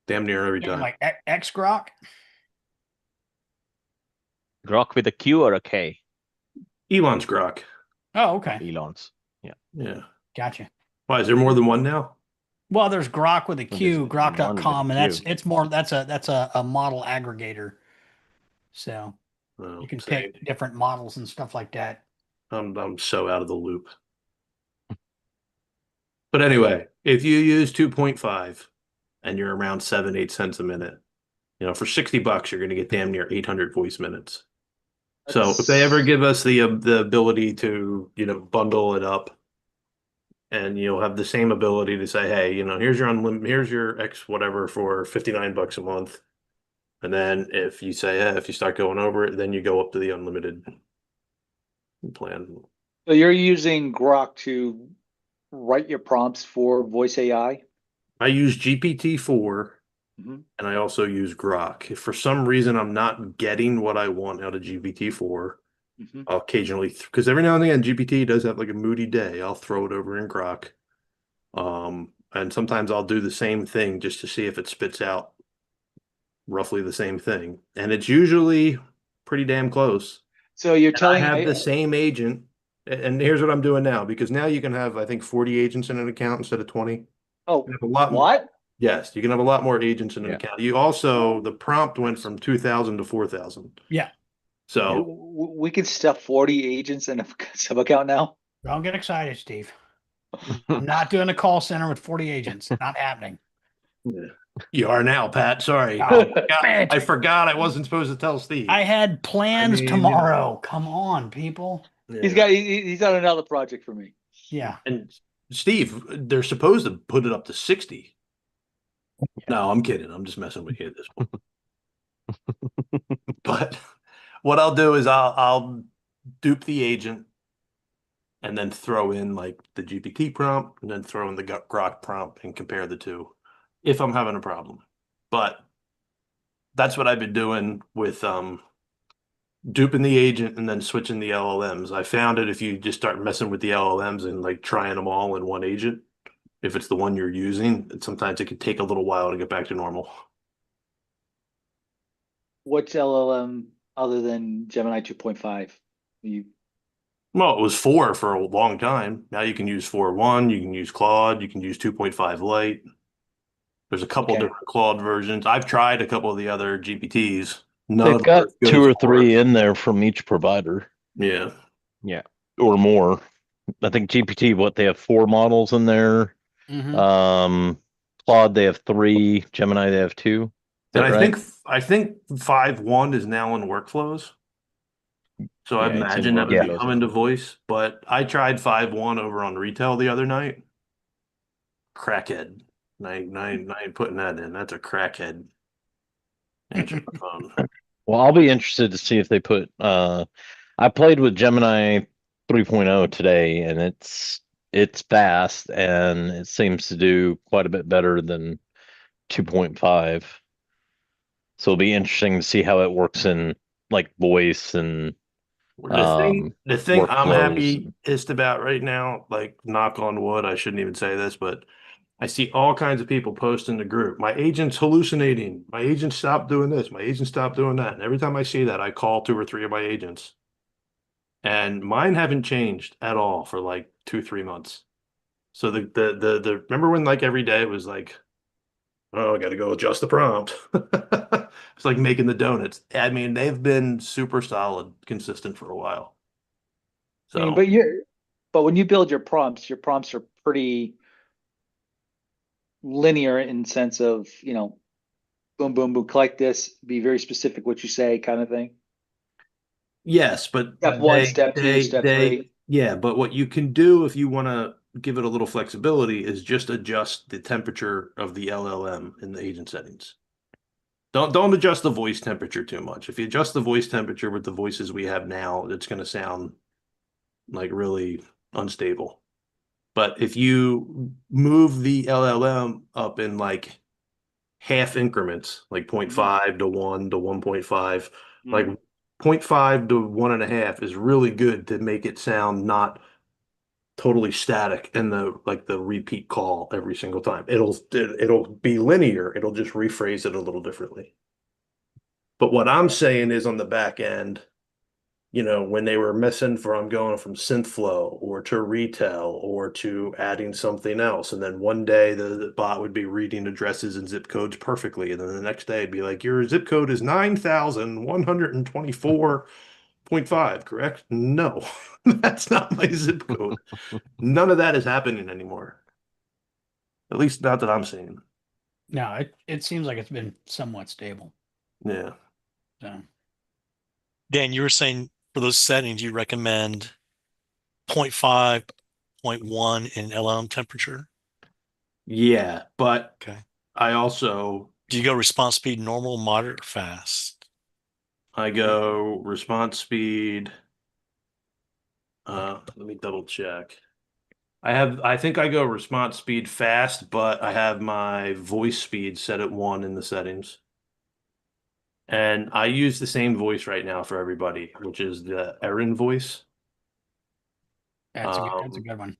damn near every And time. like X Grok. Grok with a Q or a K? Elon's Grok. Oh, okay. Elon's. Yeah. Yeah. Gotcha. Why, is there more than one now? Well, there's Grok with a Well, there's Q, one with a grok.com, and Q. that's a model aggregator. So you Oh, can say, pick different models and stuff like that. I'm so out of the loop. But anyway, if you use 2.5 and you're around 7, 8 cents a minute, for $60, you're going to get damn near 800 voice minutes. So if they ever That's give us the ability to, bundle it up, and you'll have the same ability to say, hey, here's your X whatever for $59 a month. And then if you say, if you start going over it, then you go up to the unlimited plan. so you're using Grok to write your prompts for voice AI? I use GPT-4 Mhm. and I also use Grok. If for some reason I'm not getting what I want out of GPT-4, Mhm. I'll occasionally, because every now and again GPT does have like a moody day. I'll throw it over in Grok. And sometimes I'll do the same thing just to see if it spits out roughly the same thing. And it's usually pretty damn close. So you're And I telling have the same agent. And here's what I'm doing now, because now you can have, I think, 40 agents in an account instead of 20. You oh, can have a lot more. what? Yes, you can have a lot more agents in an Yeah. account. You also, the prompt went from 2,000 to 4,000. Yeah. So We can stuff 40 agents in a sub account now? Don't get excited, Steve. I'm not doing a call center with 40 agents. Not happening. yeah. You are now, Pat. Sorry. Oh, man. I forgot I wasn't supposed to tell Steve. I had plans mean, tomorrow. Come on, people. Yeah. He's on another project for me. Yeah. And Steve, they're supposed to put it up to 60. No, I'm kidding. I'm just messing with you at this point. But what I'll do is I'll dupe the agent and then throw in like the GPT prompt and then throw in the Grok prompt and compare the two if I'm having a problem. But that's what I've been doing with duping the agent and then switching the LLMs. I found it if you just start messing with the LLMs and like trying them all in one agent, if it's the one you're using, sometimes it can take a little while to get back to normal. What's LLM other than Gemini 2.5? You Well, it was 4 for a long time. Now you can use 4.1, you can use Claude, you can use 2.5 Lite. There's a couple Okay. different Claude versions. I've tried a couple of the other GPTs. None they've of them are got as good 2 as or 4. 3 in there from each provider Yeah. Yeah. or more. I think GPT, they have 4 models in there. Mhm. Claude, they have 3. Gemini, they have 2. Is And that I right? think 5.1 is now in workflows. So I Yeah, it's in imagine that would be workflows coming now. to voice, but I tried 5.1 over on retail the other night. crackhead. I ain't putting that in. That's a crackhead. Answer the phone. Well, I'll be interested to see if they put I played with Gemini 3.0 today and it's fast and it seems to do quite a bit better than 2.5. So it'll be interesting to see how it works in like voice and The thing I'm workflows. happiest about right now, like knock on wood, I shouldn't even say this, but I see all kinds of people post in the group. My agent's hallucinating. My agent stopped doing this. My agent stopped doing that. And every time I see that, I call 2 or 3 of my agents. And mine haven't changed at all for like 2, 3 months. So the remember when like every day it was like, oh, I got to go adjust the prompt. It's like making the donuts. I mean, they've been super solid, consistent for a while. I mean, So but when you build your prompts are pretty linear in sense of, boom, boom, boom, collect this, be very specific what you say, kind of thing. yes, but Step one, step two, step three. yeah, but what you can do if you want to give it a little flexibility is just adjust the temperature of the LLM in the agent settings. Don't adjust the voice temperature too much. If you adjust the voice temperature with the voices we have now, it's going to sound like really unstable. But if you move the LLM up in like half increments, like 0.5 to 1 to 1.5, like 0.5 to 1.5 is really good to make it sound not totally static in the repeat call every single time. It'll be linear. It'll just rephrase it a little differently. But what I'm saying is on the back end, when they were messing from going from SynthFlow or to retail or to adding something else. And then one day the bot would be reading addresses and zip codes perfectly. And then the next day it'd be like, your zip code is 9,124.5, correct? No, that's not my zip code. None of that is happening anymore. At least not that I'm seeing. No, it seems like it's been somewhat stable. Yeah. So Dan, you were saying for those settings, you recommend 0.5, 0.1 in LM temperature. Yeah, but Okay. I also Do you go response speed normal, moderate, or fast? I go response speed. Let me double check. I think I go response speed fast, but I have my voice speed set at 1 in the settings. And I use the same voice right now for everybody, which is the Erin voice. that's a Um, good one.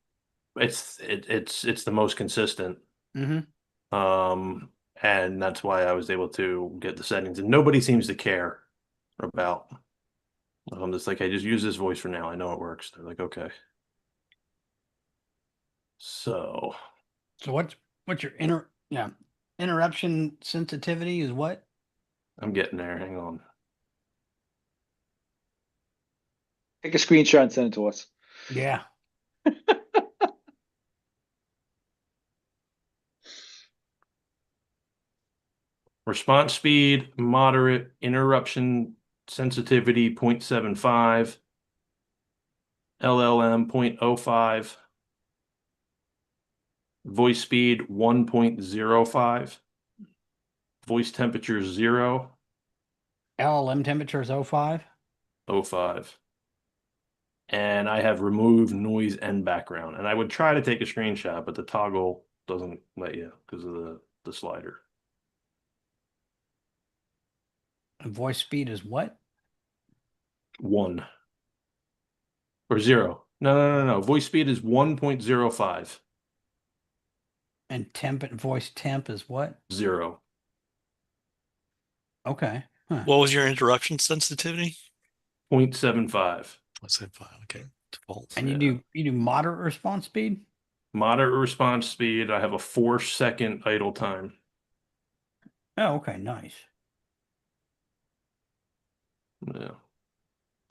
it's the most consistent. Mm-hmm. And that's why I was able to get the settings. And nobody seems to care about. I'm just like, I just use this voice for now. I know it works. They're like, okay. So So what's your interruption sensitivity is what? I'm getting there. Hang on. Take a screenshot and send it to us. Yeah. Response speed, moderate, interruption sensitivity 0.75, LLM 0.05, voice speed 1.05, voice temperature 0, LLM temperature is 05. 05. And I have removed noise and background. And I would try to take a screenshot, but the toggle doesn't let you because of the slider. And voice speed is what? 1 or 0. No. Voice speed is 1.05. And voice temp is what? 0. Okay. Huh. What was your interruption sensitivity? 0.75. I said 5. Okay. Default. And you do moderate response speed? Moderate response speed. I have a 4-second idle time. Oh, okay, nice. Yeah.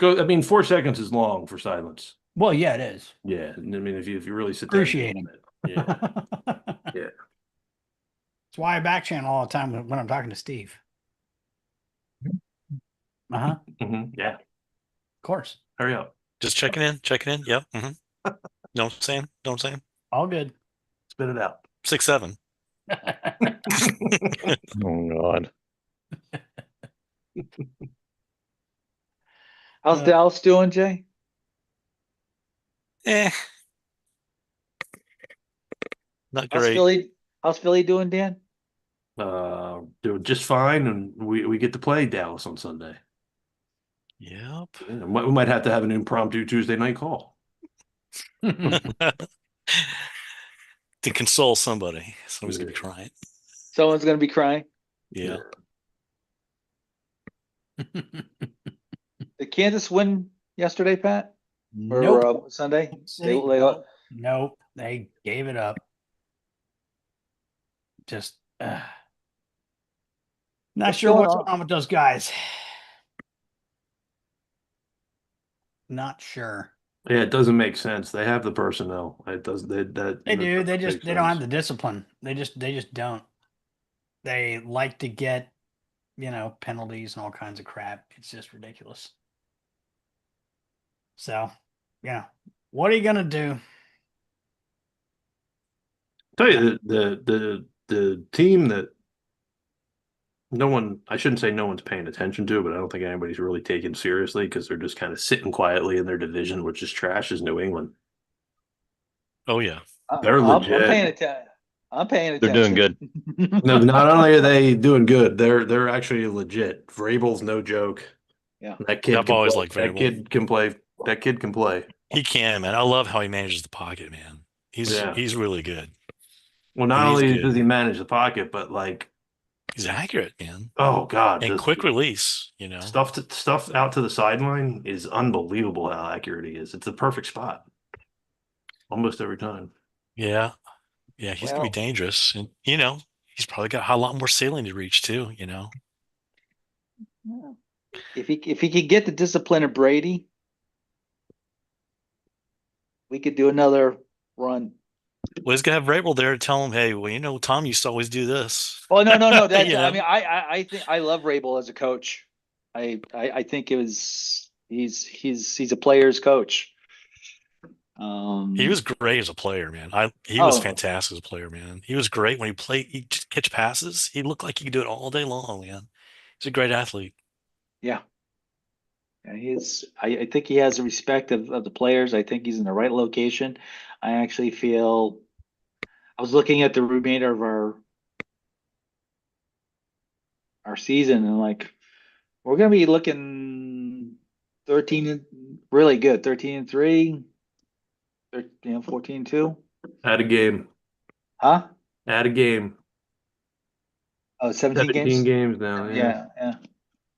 I mean, 4 seconds is long for silence. Well, yeah, it is. Yeah. I mean, if you really sit there. Excruciating. Yeah. That's Yeah. why I back channel all the time when I'm talking to Steve. Uh-huh. Yeah. Of course. Hurry up. Just checking in. Yep. Know what I'm saying? All good. Spit it out. 6'7". Oh God. How's Dallas doing, Jay? Eh, not How's great. Philly? How's Philly doing, Dan? Doing just fine, and we get to play Dallas on Sunday. Yep. Yeah, we might have to have an impromptu Tuesday night call. To console somebody. Somebody's gonna be Yeah. crying. Someone's gonna be crying. Yeah. Did Kansas win yesterday, Pat? Nope. Or Sunday? City, They nope. They gave it up. Just not What's sure going what's on? going on with those guys. Not sure. Yeah, it doesn't make sense. They have the personnel. It does. That They that do. doesn't make They don't have sense. the discipline. They just don't. They like to get, penalties and all kinds of crap. It's just ridiculous. So, yeah. What are you gonna do? Tell you the team that no one, I shouldn't say no one's paying attention to, but I don't think anybody's really taking seriously because they're just kind of sitting quietly in their division, which is trash, is New England. Oh yeah. They're I'm legit. paying attention. I'm paying They're doing attention. good. No, not only are they doing good, they're actually legit. Vrabel's no joke. Yeah. That kid I've can always play. liked That Variable. kid can play. That kid can play. He can, man. I love how he manages the pocket, man. Yeah. He's really good. Well, not He's only does he good. manage the pocket, but like, He's accurate, man. oh God, And this quick release, stuff out to the sideline is unbelievable how accurate he is. It's the perfect spot almost every time. Yeah. Yeah, he's gonna be Well, dangerous. And he's probably got a lot more ceiling to reach too. if he could get the discipline of Brady, we could do another run. Well, he's gonna have Vrabel there to tell him, hey, well, Tom used to always do this. Oh no. That's You I know? mean I think I love Rabel as a coach. I think he's a player's coach. He was great as a player, man. He was Oh fantastic as a player, man. He was great when he played. He just catch passes. He looked like he could do it all day long, man. He's a great athlete. yeah. Yeah, I think he has the respect of the players. I think he's in the right location. I actually feel I was looking at the remainder of our season and like we're gonna be looking 13 and really good, 13-3, 14-2. Add a game. Huh? Add a game. Oh, 17 17 games? games now. Yeah. Yeah.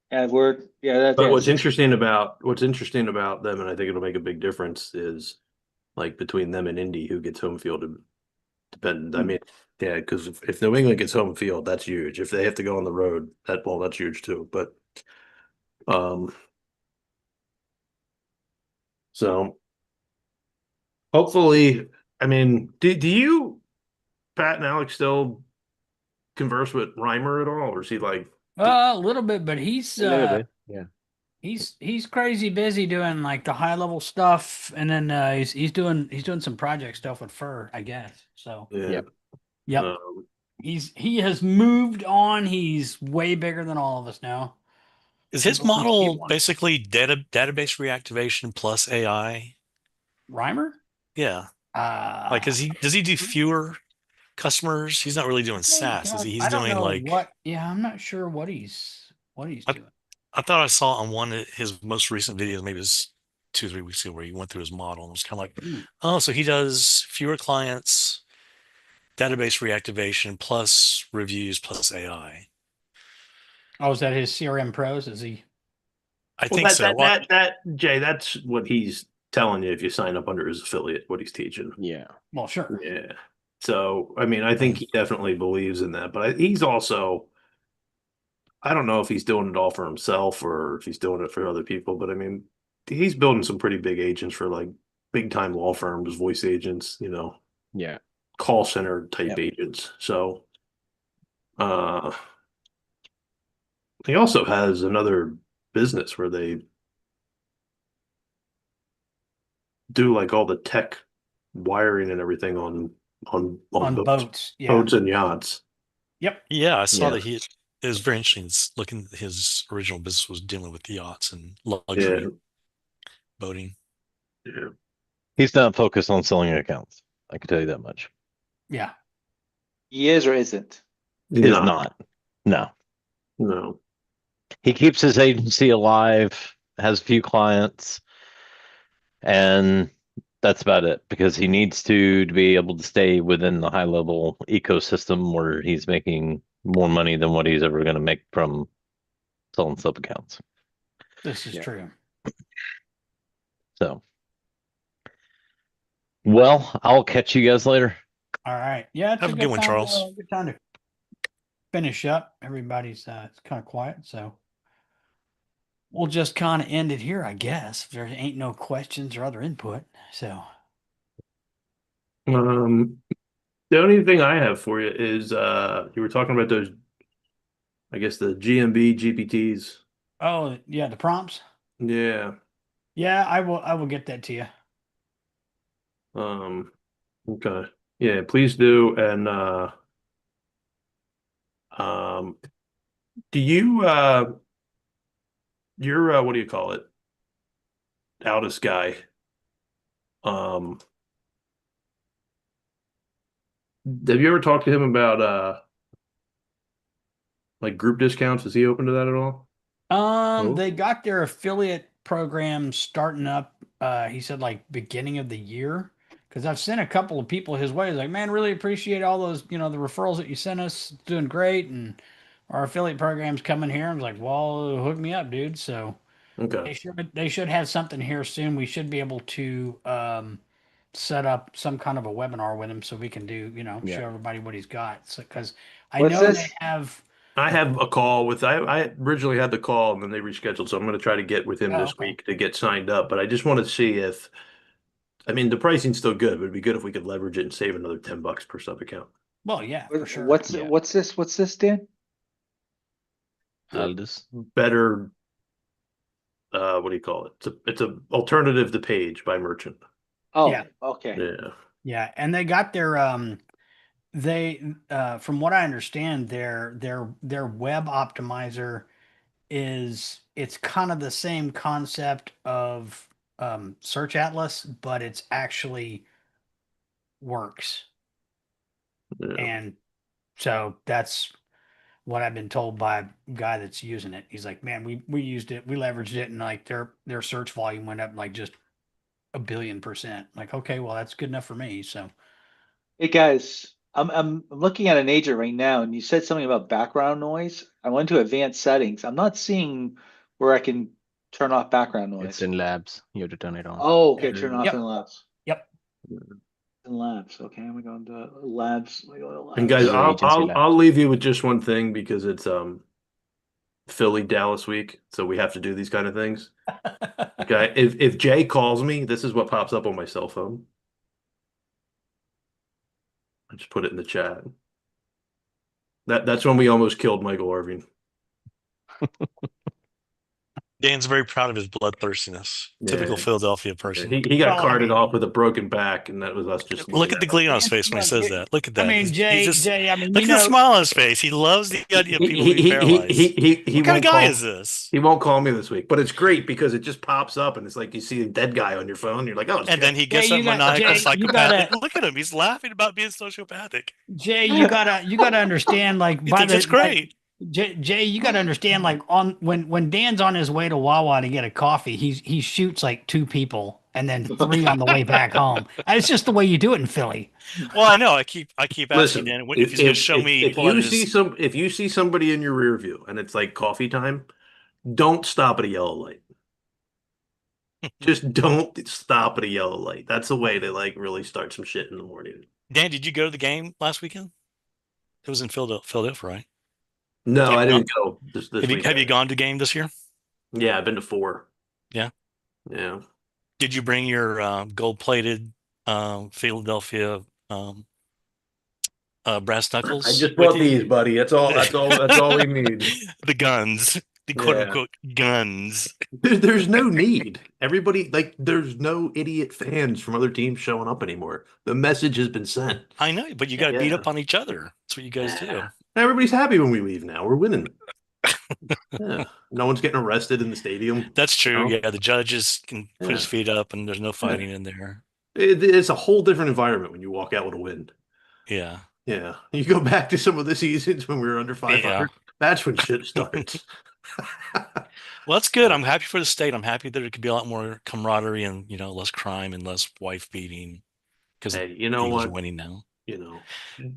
But That's what's interesting about them, and I think it'll make a big difference, is like between them and Indy, who gets home field depend. I mean, yeah, because if New England gets home field, that's huge. If they have to go on the road, that's huge too. But um, so hopefully, I mean, do you, Pat and Alex, still converse with Reimer at all, or is he like, A little bit, but he's A little bit. Yeah. he's crazy busy doing like the high level stuff, and then he's doing some project stuff with Fur, I guess. So yeah? Yep. yep, Um, he has moved on. He's way bigger than all of us now. Is He his wants he model wants basically database reactivation plus AI? Reimer. Yeah. Like, Uh, does he do fewer customers? He's not really doing SaaS, is he? He's I don't doing know like what. Yeah, I'm not sure what he's I, doing. I thought I saw on one of his most recent videos, maybe it was 2 or 3 weeks ago, where he went through his model and was kind of like, Hmm. oh, so he does fewer clients, database reactivation plus reviews plus AI. Oh, is that his CRM pros? Is he? I well, think so. Well, Jay, that's what he's telling you if you sign up under his affiliate, what he's teaching. Yeah. Well, sure. Yeah. So, I mean, I think he definitely believes in that, but he's also, I don't know if he's doing it all for himself or if he's doing it for other people, but I mean, he's building some pretty big agents for like big time law firms, voice agents, Yeah. call center type Yep. agents. So, uh, he also has another business where they do like all the tech wiring and everything on on on boats. Yeah. boats and yachts. Yep. Yeah, I saw Yeah. that it was very interesting. It's looking his original business was dealing with yachts and luxury Yeah, boating. yeah. He's not focused on selling accounts. I can tell you that much. Yeah. He is or isn't? Is not. No. No. He keeps his agency alive, has a few clients, and that's about it because he needs to be able to stay within the high level ecosystem where he's making more money than what he's ever going to make from selling sub accounts. This is Yeah. true. So, well, I'll catch you guys later. All right. Yeah, it's Have a a good good one, time. Charles. Good time to finish up. Everybody's it's kind of quiet, so we'll just kind of end it here, I guess. If there ain't no questions or other input. So The only thing I have for you is you were talking about those, I guess the GMB GPTs. oh yeah, the prompts. Yeah. Yeah, I will get that to you. Um, okay. Yeah, please do. And um do you you're what do you call it? Aldous guy. Um have you ever talked to him about like group discounts? Is he open to that at all? Oh. They got their affiliate program starting up. He said like beginning of the year. Because I've sent a couple of people his way. He's like, man, really appreciate all those, the referrals that you sent us. It's doing great, and our affiliate program's coming here. I was like, well, hook me up, dude. So Okay. they should have something here soon. We should be able to set up some kind of a webinar with him so we can do, Yeah. show everybody what he's got. So because I What's know they this? have. I have a call with I originally had the call and then they rescheduled, so I'm going to try to get with him Oh, this okay. week to get signed up. But I just want to see if I mean the pricing's still good, but it'd be good if we could leverage it and save another $10 per sub account. Well, yeah, for sure. What's Yeah. what's this? What's this, Dan? Aldous. Better what do you call it? It's a alternative to Page by Merchant. Oh, Yeah. okay. Yeah. Yeah, and they got their they from what I understand, their web optimizer it's kind of the same concept of search atlas, but it's actually works. Yeah. And so that's what I've been told by a guy that's using it. He's like, man, we used it, we leveraged it, and like their search volume went up like just 1 billion%. Like, okay, well that's good enough for me. So Hey guys, I'm looking at an agent right now, and you said something about background noise. I went to advanced settings. I'm not seeing where I can turn off background It's noise. in labs. You have to turn it on. Oh, okay, turn off Yep. in labs. Yep. In labs. Okay, I'm going to labs. Let me go to And labs. guys, Your agency I'll labs. leave you with just one thing because it's Philly Dallas week, so we have to do these kind of things. Okay. If Jay calls me, this is what pops up on my cell phone. I just put it in the chat. That's when we almost killed Michael Irving. Dan's very proud of his bloodthirstiness. Typical Yeah. Philadelphia Yeah, person. he got Well, I carted mean, off with a broken back, and that was us just Look looking at the at glee on it. his face when he says that. Look at I that. mean, He's just Jay, I mean, look at the smile on his face. He loves the idea of people being paralyzed. He What kind of won't guy call. is this? He won't call me this week, but it's great because it just pops up, and it's like you see a dead guy on your phone. You're like, oh, it's And then Jay. he Jay, gets that you got maniacal Jay, you gotta psychopathic. Look at him. He's laughing about being sociopathic. Jay, you gotta understand, like He by thinks the it's great. Jay, you gotta understand, like on when Dan's on his way to Wawa to get a coffee, he shoots like 2 people and then 3 on the way back home. And it's just the way you do it in Philly. Well, I know. I keep asking Listen, Dan if he's going to show me if pull out you see his. if you see somebody in your rear view and it's like coffee time, don't stop at a yellow light. Just don't stop at a yellow light. That's the way to like really start some shit in the morning. Dan, did you go to the game last weekend? It was in Philadelphia, right? No, Game I one? didn't go this Have you weekend. gone to game this year? Yeah, I've been to 4. Yeah. Yeah. Did you bring your gold-plated Philadelphia brass I knuckles just with bought you? these, buddy. That's all we need. The guns. the quote unquote guns. There's no need. Everybody, like, there's no idiot fans from other teams showing up anymore. The message has been sent. I know, but you got to beat Yeah. up on each other. That's what you guys do. Everybody's happy when we leave now. We're winning. Yeah. No one's getting arrested in the stadium. That's true. You know? Yeah, the judges can put his Yeah. feet up, and there's no fighting in there. It's a whole different environment when you walk out with a win. Yeah. Yeah. You go back to some of the seasons when we were under 500. Yeah. That's when shit starts. Well, that's good. I'm happy for the state. I'm happy that it could be a lot more camaraderie and, less crime and less wife beating because Hey, the you know Eagles are what? winning now. You know,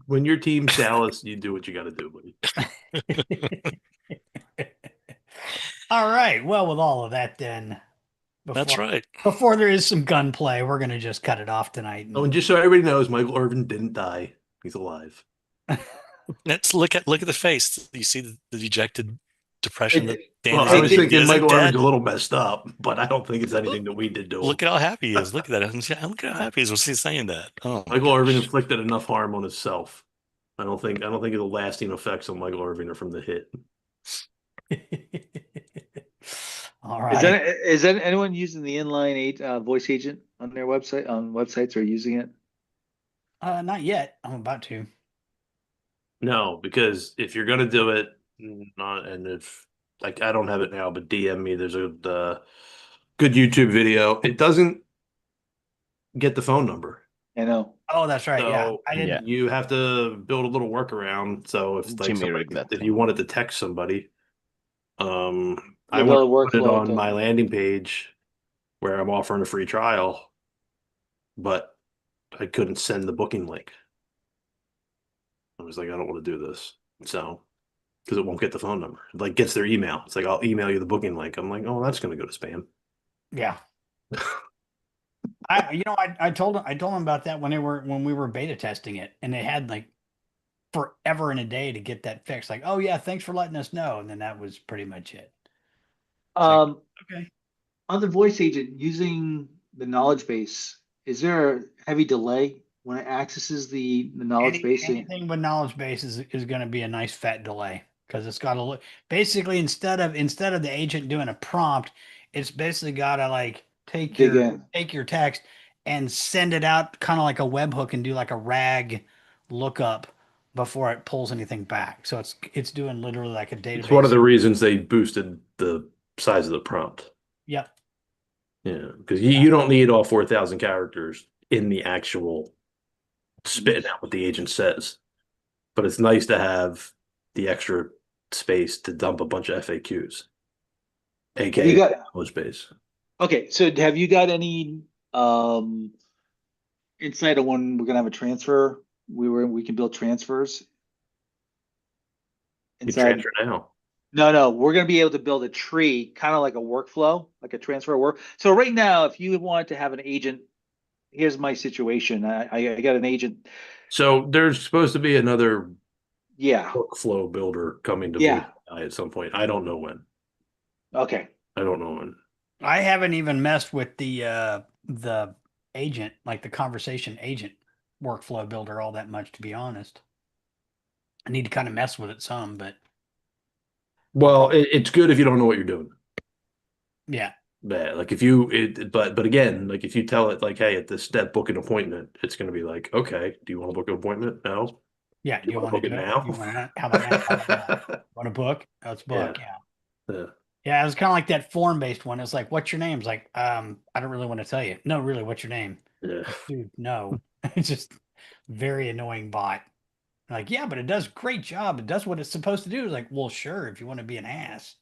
when your team's Dallas, you do what you got to do, buddy. All right. Well, with all of that, then That's right. before there is some gunplay, we're gonna just cut it off tonight. Oh, and just so everybody knows, Michael Irvin didn't die. He's alive. Let's look at the face. You see the dejected depression that Dan Well, is I in. was He thinking isn't Michael Irvin's dead. a little messed up, but I don't think it's anything that we did to him. Look at how happy he is. Look at that. Look at how happy he is when he's saying that. Oh my Michael Irvin gosh. inflicted enough harm on himself. I don't think the lasting effects on Michael Irvin are from the hit. All Is right. that anyone using the inline voice agent on their website, on websites, or using it? Not yet. I'm about to. No, because if you're gonna do it, not and if like I don't have it now, but DM me. There's a good YouTube video. It doesn't get the phone number. I know. Oh, that's right. Yeah, So I didn't. Yeah. you have to build a little workaround. So if like Jimmy somebody, rigged that if thing. you wanted to text somebody, I Yeah, want build a to put it workflow on to- my landing page where I'm offering a free trial, but I couldn't send the booking link. I was like, I don't want to do this. So because it won't get the phone number. It like gets their email. It's like I'll email you the booking link. I'm like, oh, that's gonna go to spam. Yeah. I told them about that when we were beta testing it, and they had like forever and a day to get that fixed. Like, oh yeah, thanks for letting us know, and then that was pretty much it. Okay. On the voice agent using the knowledge base, is there a heavy delay when it accesses the knowledge base? Anything with knowledge base is going to be a nice fat delay because it's got to look basically instead of the agent doing a prompt, it's basically got to like take Dig your in. text and send it out kind of like a webhook and do like a RAG lookup before it pulls anything back. So it's doing literally like a database. It's one of the reasons they boosted the size of the prompt. Yep. Yeah, because you don't need all 4,000 characters in the actual spitting out what the agent says. But it's nice to have the extra space to dump a bunch of FAQs, aka You got knowledge base. okay. So have you got any insight on when we're gonna have a transfer? We can build transfers You inside. transfer now. No, we're gonna be able to build a tree, kind of like a workflow, like a transfer work. So right now, if you wanted to have an agent, here's my situation. I got an agent. So there's supposed to be another Yeah. workflow builder coming to Yeah. Voice at some point. I don't know when. Okay. I don't know when. I haven't even messed with the agent, like the conversation agent workflow builder all that much, to be honest. I need to kind of mess with it some, but Well, it's good if you don't know what you're doing. yeah. Bad. Like if you, but again, like if you tell it like, hey, at this step, book an appointment, it's going to be like, okay, do you want to book an appointment? No. Yeah. You You wanna want to book do it it? now? You wanna, how about now? How about now? Want to book? Let's book. Yeah. Yeah. Yeah. It was kind of like that form based one. It's like, what's your name? It's like, I don't really want to tell you. No, really, what's your name? Yeah. Like, dude, no. It's just very annoying bot. Like, yeah, but it does a great job. It does what it's supposed to do. It's like, well, sure, if you want to be an ass.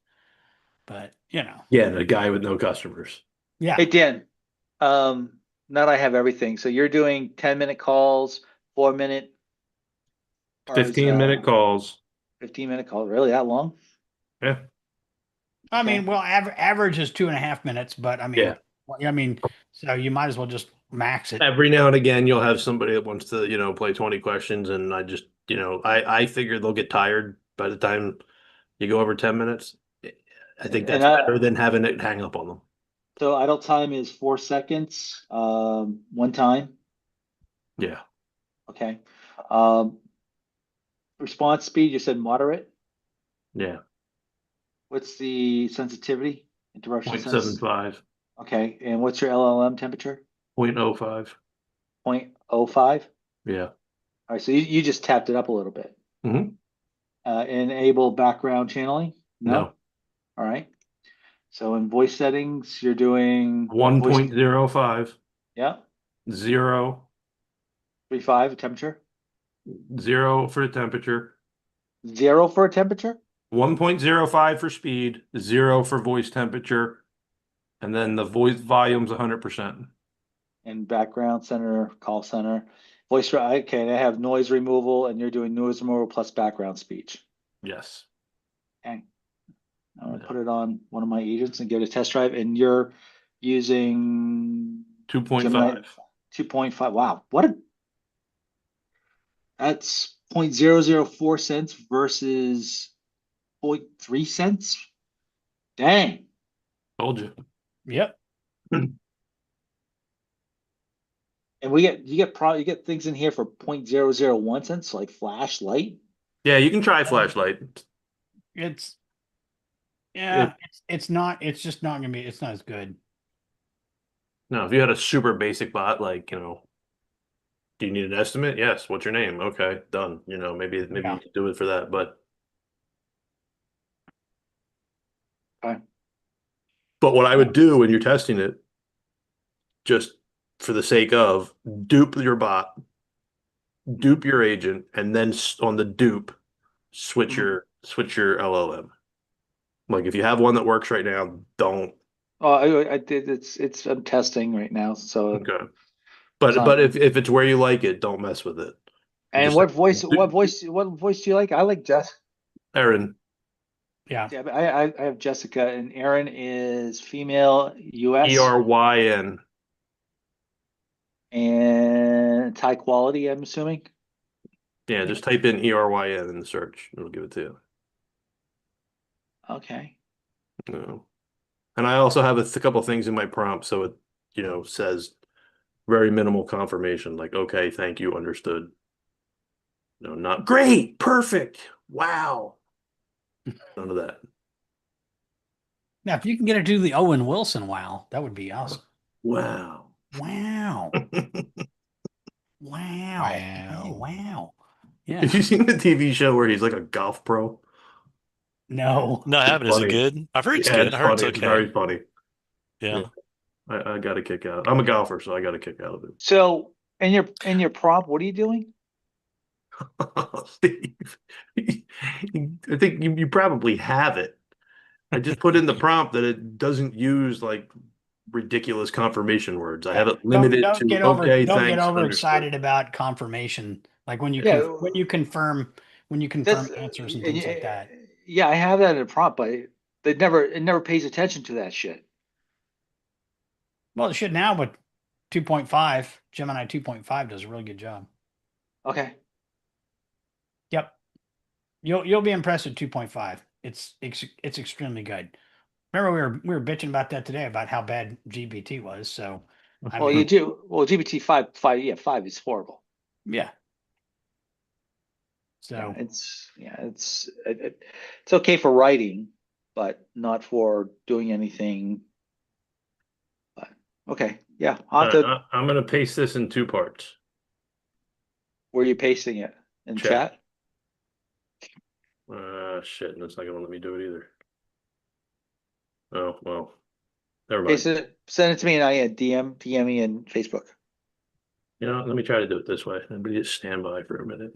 But Yeah, and a guy with no customers. yeah. Hey Dan, now that I have everything, so you're doing 10-minute calls, 4-minute, or 15-minute calls. 15-minute calls. Really that long? Yeah. I Okay. mean, well, average is 2.5 minutes, but I mean, Yeah. so you might as well just max it. Every now and again, you'll have somebody that wants to, play 20 questions, and I just, I figure they'll get tired by the time you go over 10 minutes. I think that's And better than having it hang up on them. So idle time is 4 seconds, one time. Yeah. Okay. Response speed, you said moderate. Yeah. What's the sensitivity? Interruption sense? 0.75, Okay, and what's your LLM temperature? 0.05. 0.05? Yeah. All right, so you just tapped it up a little bit. Hmm. Enable background channeling? No? No. All right. So in voice settings, you're doing voice, 1.05, yeah, 0, 3.5 temperature, 0 for temperature, 0 for a temperature, 1.05 for speed, 0 for voice temperature, and then the voice volume's 100%. and background center, call center. Voice, okay, they have noise removal, and you're doing noise removal plus background speech. Yes. Okay. I'm gonna Yeah. put it on one of my agents and give it a test drive, and you're using Gemini 2.5. 2.5. Wow, that's 0.004 cents versus 0.3 cents. Dang. Told you. Yep. And you get things in here for 0.001 cents, like flashlight. Yeah, you can try flashlight. It's If, yeah, it's not. It's just not gonna be. It's not as good. no, if you had a super basic bot, like, do you need an estimate? Yes. What's your name? Okay, done. Maybe you Yeah. could do it for that. But Okay. what I would do when you're testing it, just for the sake of, dupe your bot, dupe your agent, and then on the dupe, switch Mhm. your LLM. Like if you have one that works right now, don't. Oh, I did. I'm testing right now, so Okay. it's But on. if it's where you like it, don't mess with it. And Just what voice do you like? I like Jess. Aaron, Yeah. Yeah, but I have Jessica, and Erin is female US ERYN. and it's high quality, I'm assuming. Yeah, just type in ERYN in the search. It'll give it to you. Okay. No. And I also have a couple things in my prompt, so it, says very minimal confirmation, like, okay, thank you, understood. No, not great, perfect, wow. None of that. Now, if you can get it to do the Owen Wilson, wow, that would be awesome. Wow. Wow. Wow. Hey, Wow. wow. Have Yeah. you seen the TV show where he's like a golf pro? No. No, I It's haven't. Is it funny. good? I've heard it's Yeah, good. it's I heard it's funny. It's okay. very funny. Yeah, Yeah. I got a kick out. I'm a golfer, so I got a kick out of it. So in your prompt, what are you doing? Steve, I think you probably have it. I just put in the prompt that it doesn't use like ridiculous confirmation words. I have Yeah. it limited to okay, Don't get thanks, understood. overexcited about confirmation. Like Yeah, when you confirm that's answers and things like that. yeah, I have that in a prompt, but it never pays attention to that shit. Well, it should now, but 2.5, Gemini 2.5 does a really good job. Okay. Yep. You'll be impressed with 2.5. It's extremely good. Remember we were bitching about that today about how bad GBT was. So I Well, you mean, do. Well, GPT five, yeah, 5 is horrible. yeah. Yeah, So it's okay for writing, but not for doing anything. But okay, yeah, I'll have to. I'm gonna paste this in two parts. Where are you pasting it in Chat. chat? Shit, that's not gonna let me do it either. Oh well, never mind. Paste it. Send it to me, and I DM me in Facebook. Let me try to do it this way. Everybody just stand by for a minute.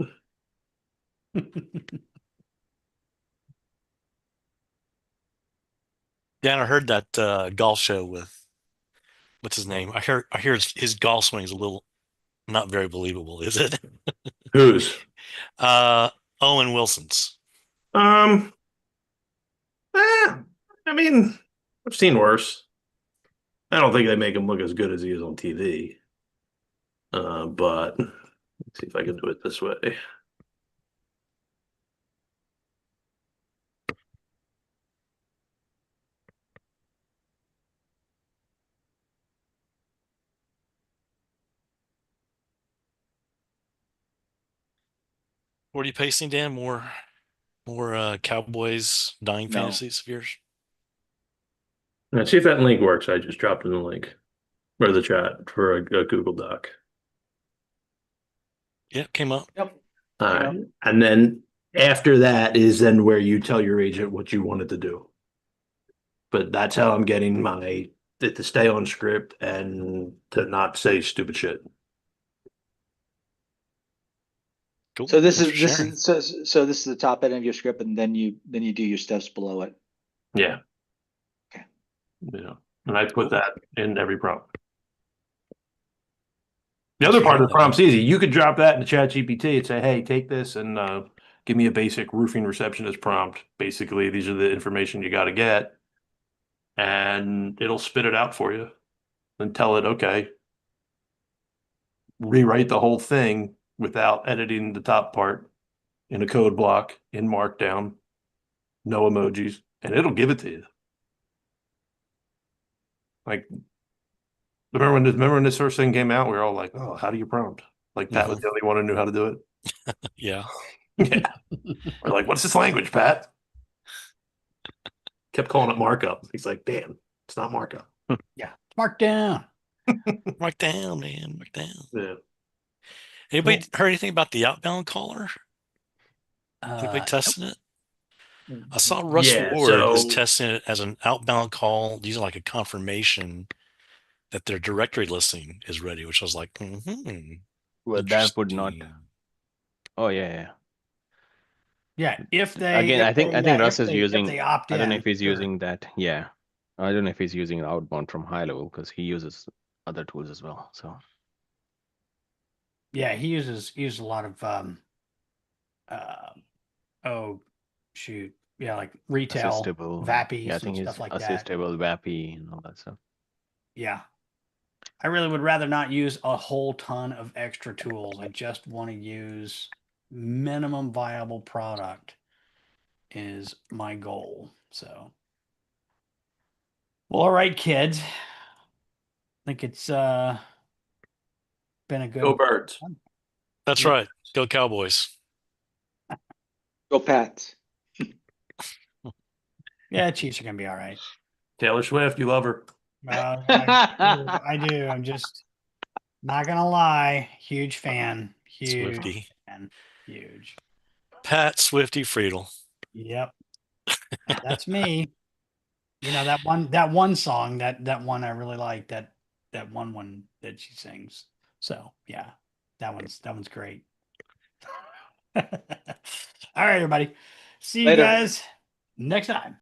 Dan, I heard that golf show with what's his name? I hear his golf swing is a little not very believable, is it? Whose? Uh, Owen Wilson's. Um, I mean, I've seen worse. I don't think they make him look as good as he is on TV. But let's see if I can do it this way. What are you pasting, Dan? More. Or Cowboys dying No. fantasies of yours? Let's see if that link works. I just dropped in the link or the chat for a Google Doc. Yeah, came up. Yep. All Came right. up. And then after that is then where you tell your agent what you wanted to do. But that's how I'm getting my it to stay on script and to not say stupid shit. Cool. So this Thanks is for this sharing. is so this is the top end of your script, and then you do your steps below it. Yeah. Okay. Yeah. And I put Cool. that in every prompt. The Thanks other for part of sharing the that, prompt's man. easy. You could drop that in the chat GPT and say, hey, take this and give me a basic roofing receptionist prompt. Basically, these are the information you got to get. And it'll spit it out for you and tell it, okay, rewrite the whole thing without editing the top part in a code block in Markdown, no emojis, and it'll give it to you. Like, remember when this first thing came out? We were all like, "Oh, how do you prompt?" Like Pat was the only one who knew how to do it. Yeah. Yeah, we're like, "What's this language, Pat?" Kept calling it markup. He's like, "Damn, it's not markup." Yeah. Mark down. Mark down, man. Mark down. Yeah. Anybody heard anything about the outbound caller? Anybody Nope. testing it? I saw Russ Yeah. Ward is So testing it as an outbound call using like a confirmation that their directory listing is ready, which I was like, Well, that would not. interesting. Oh yeah. Yeah. If they Again, if they I think Russ if is they if using. they opt I don't know in, if he's sure. using that. Yeah, I don't know if he's using outbound from HighLevel because he uses other tools as well. So Yeah, he uses a lot of uh, oh shoot. Yeah, like retail, assistable. Yeah, I VAPIs and think he's stuff like that. assistable, VAPI, and all that stuff. Yeah. I really would rather not use a whole ton of extra tools. I just want to use minimum viable product is my goal. So, well, all right, kids. I think it's been a go good birds. That's Yeah. right. Go Cowboys. Go Pats. Yeah, Chiefs are gonna be all right. Taylor Swift, you love her. I do. I'm just not gonna lie. Huge fan. Huge Swifty. fan. Huge. Pat Swifty Friedel. Yep. That's me. You know that one song that one I really like that one that she sings. So yeah, that one's great. All right, everybody. See you Later. guys next time.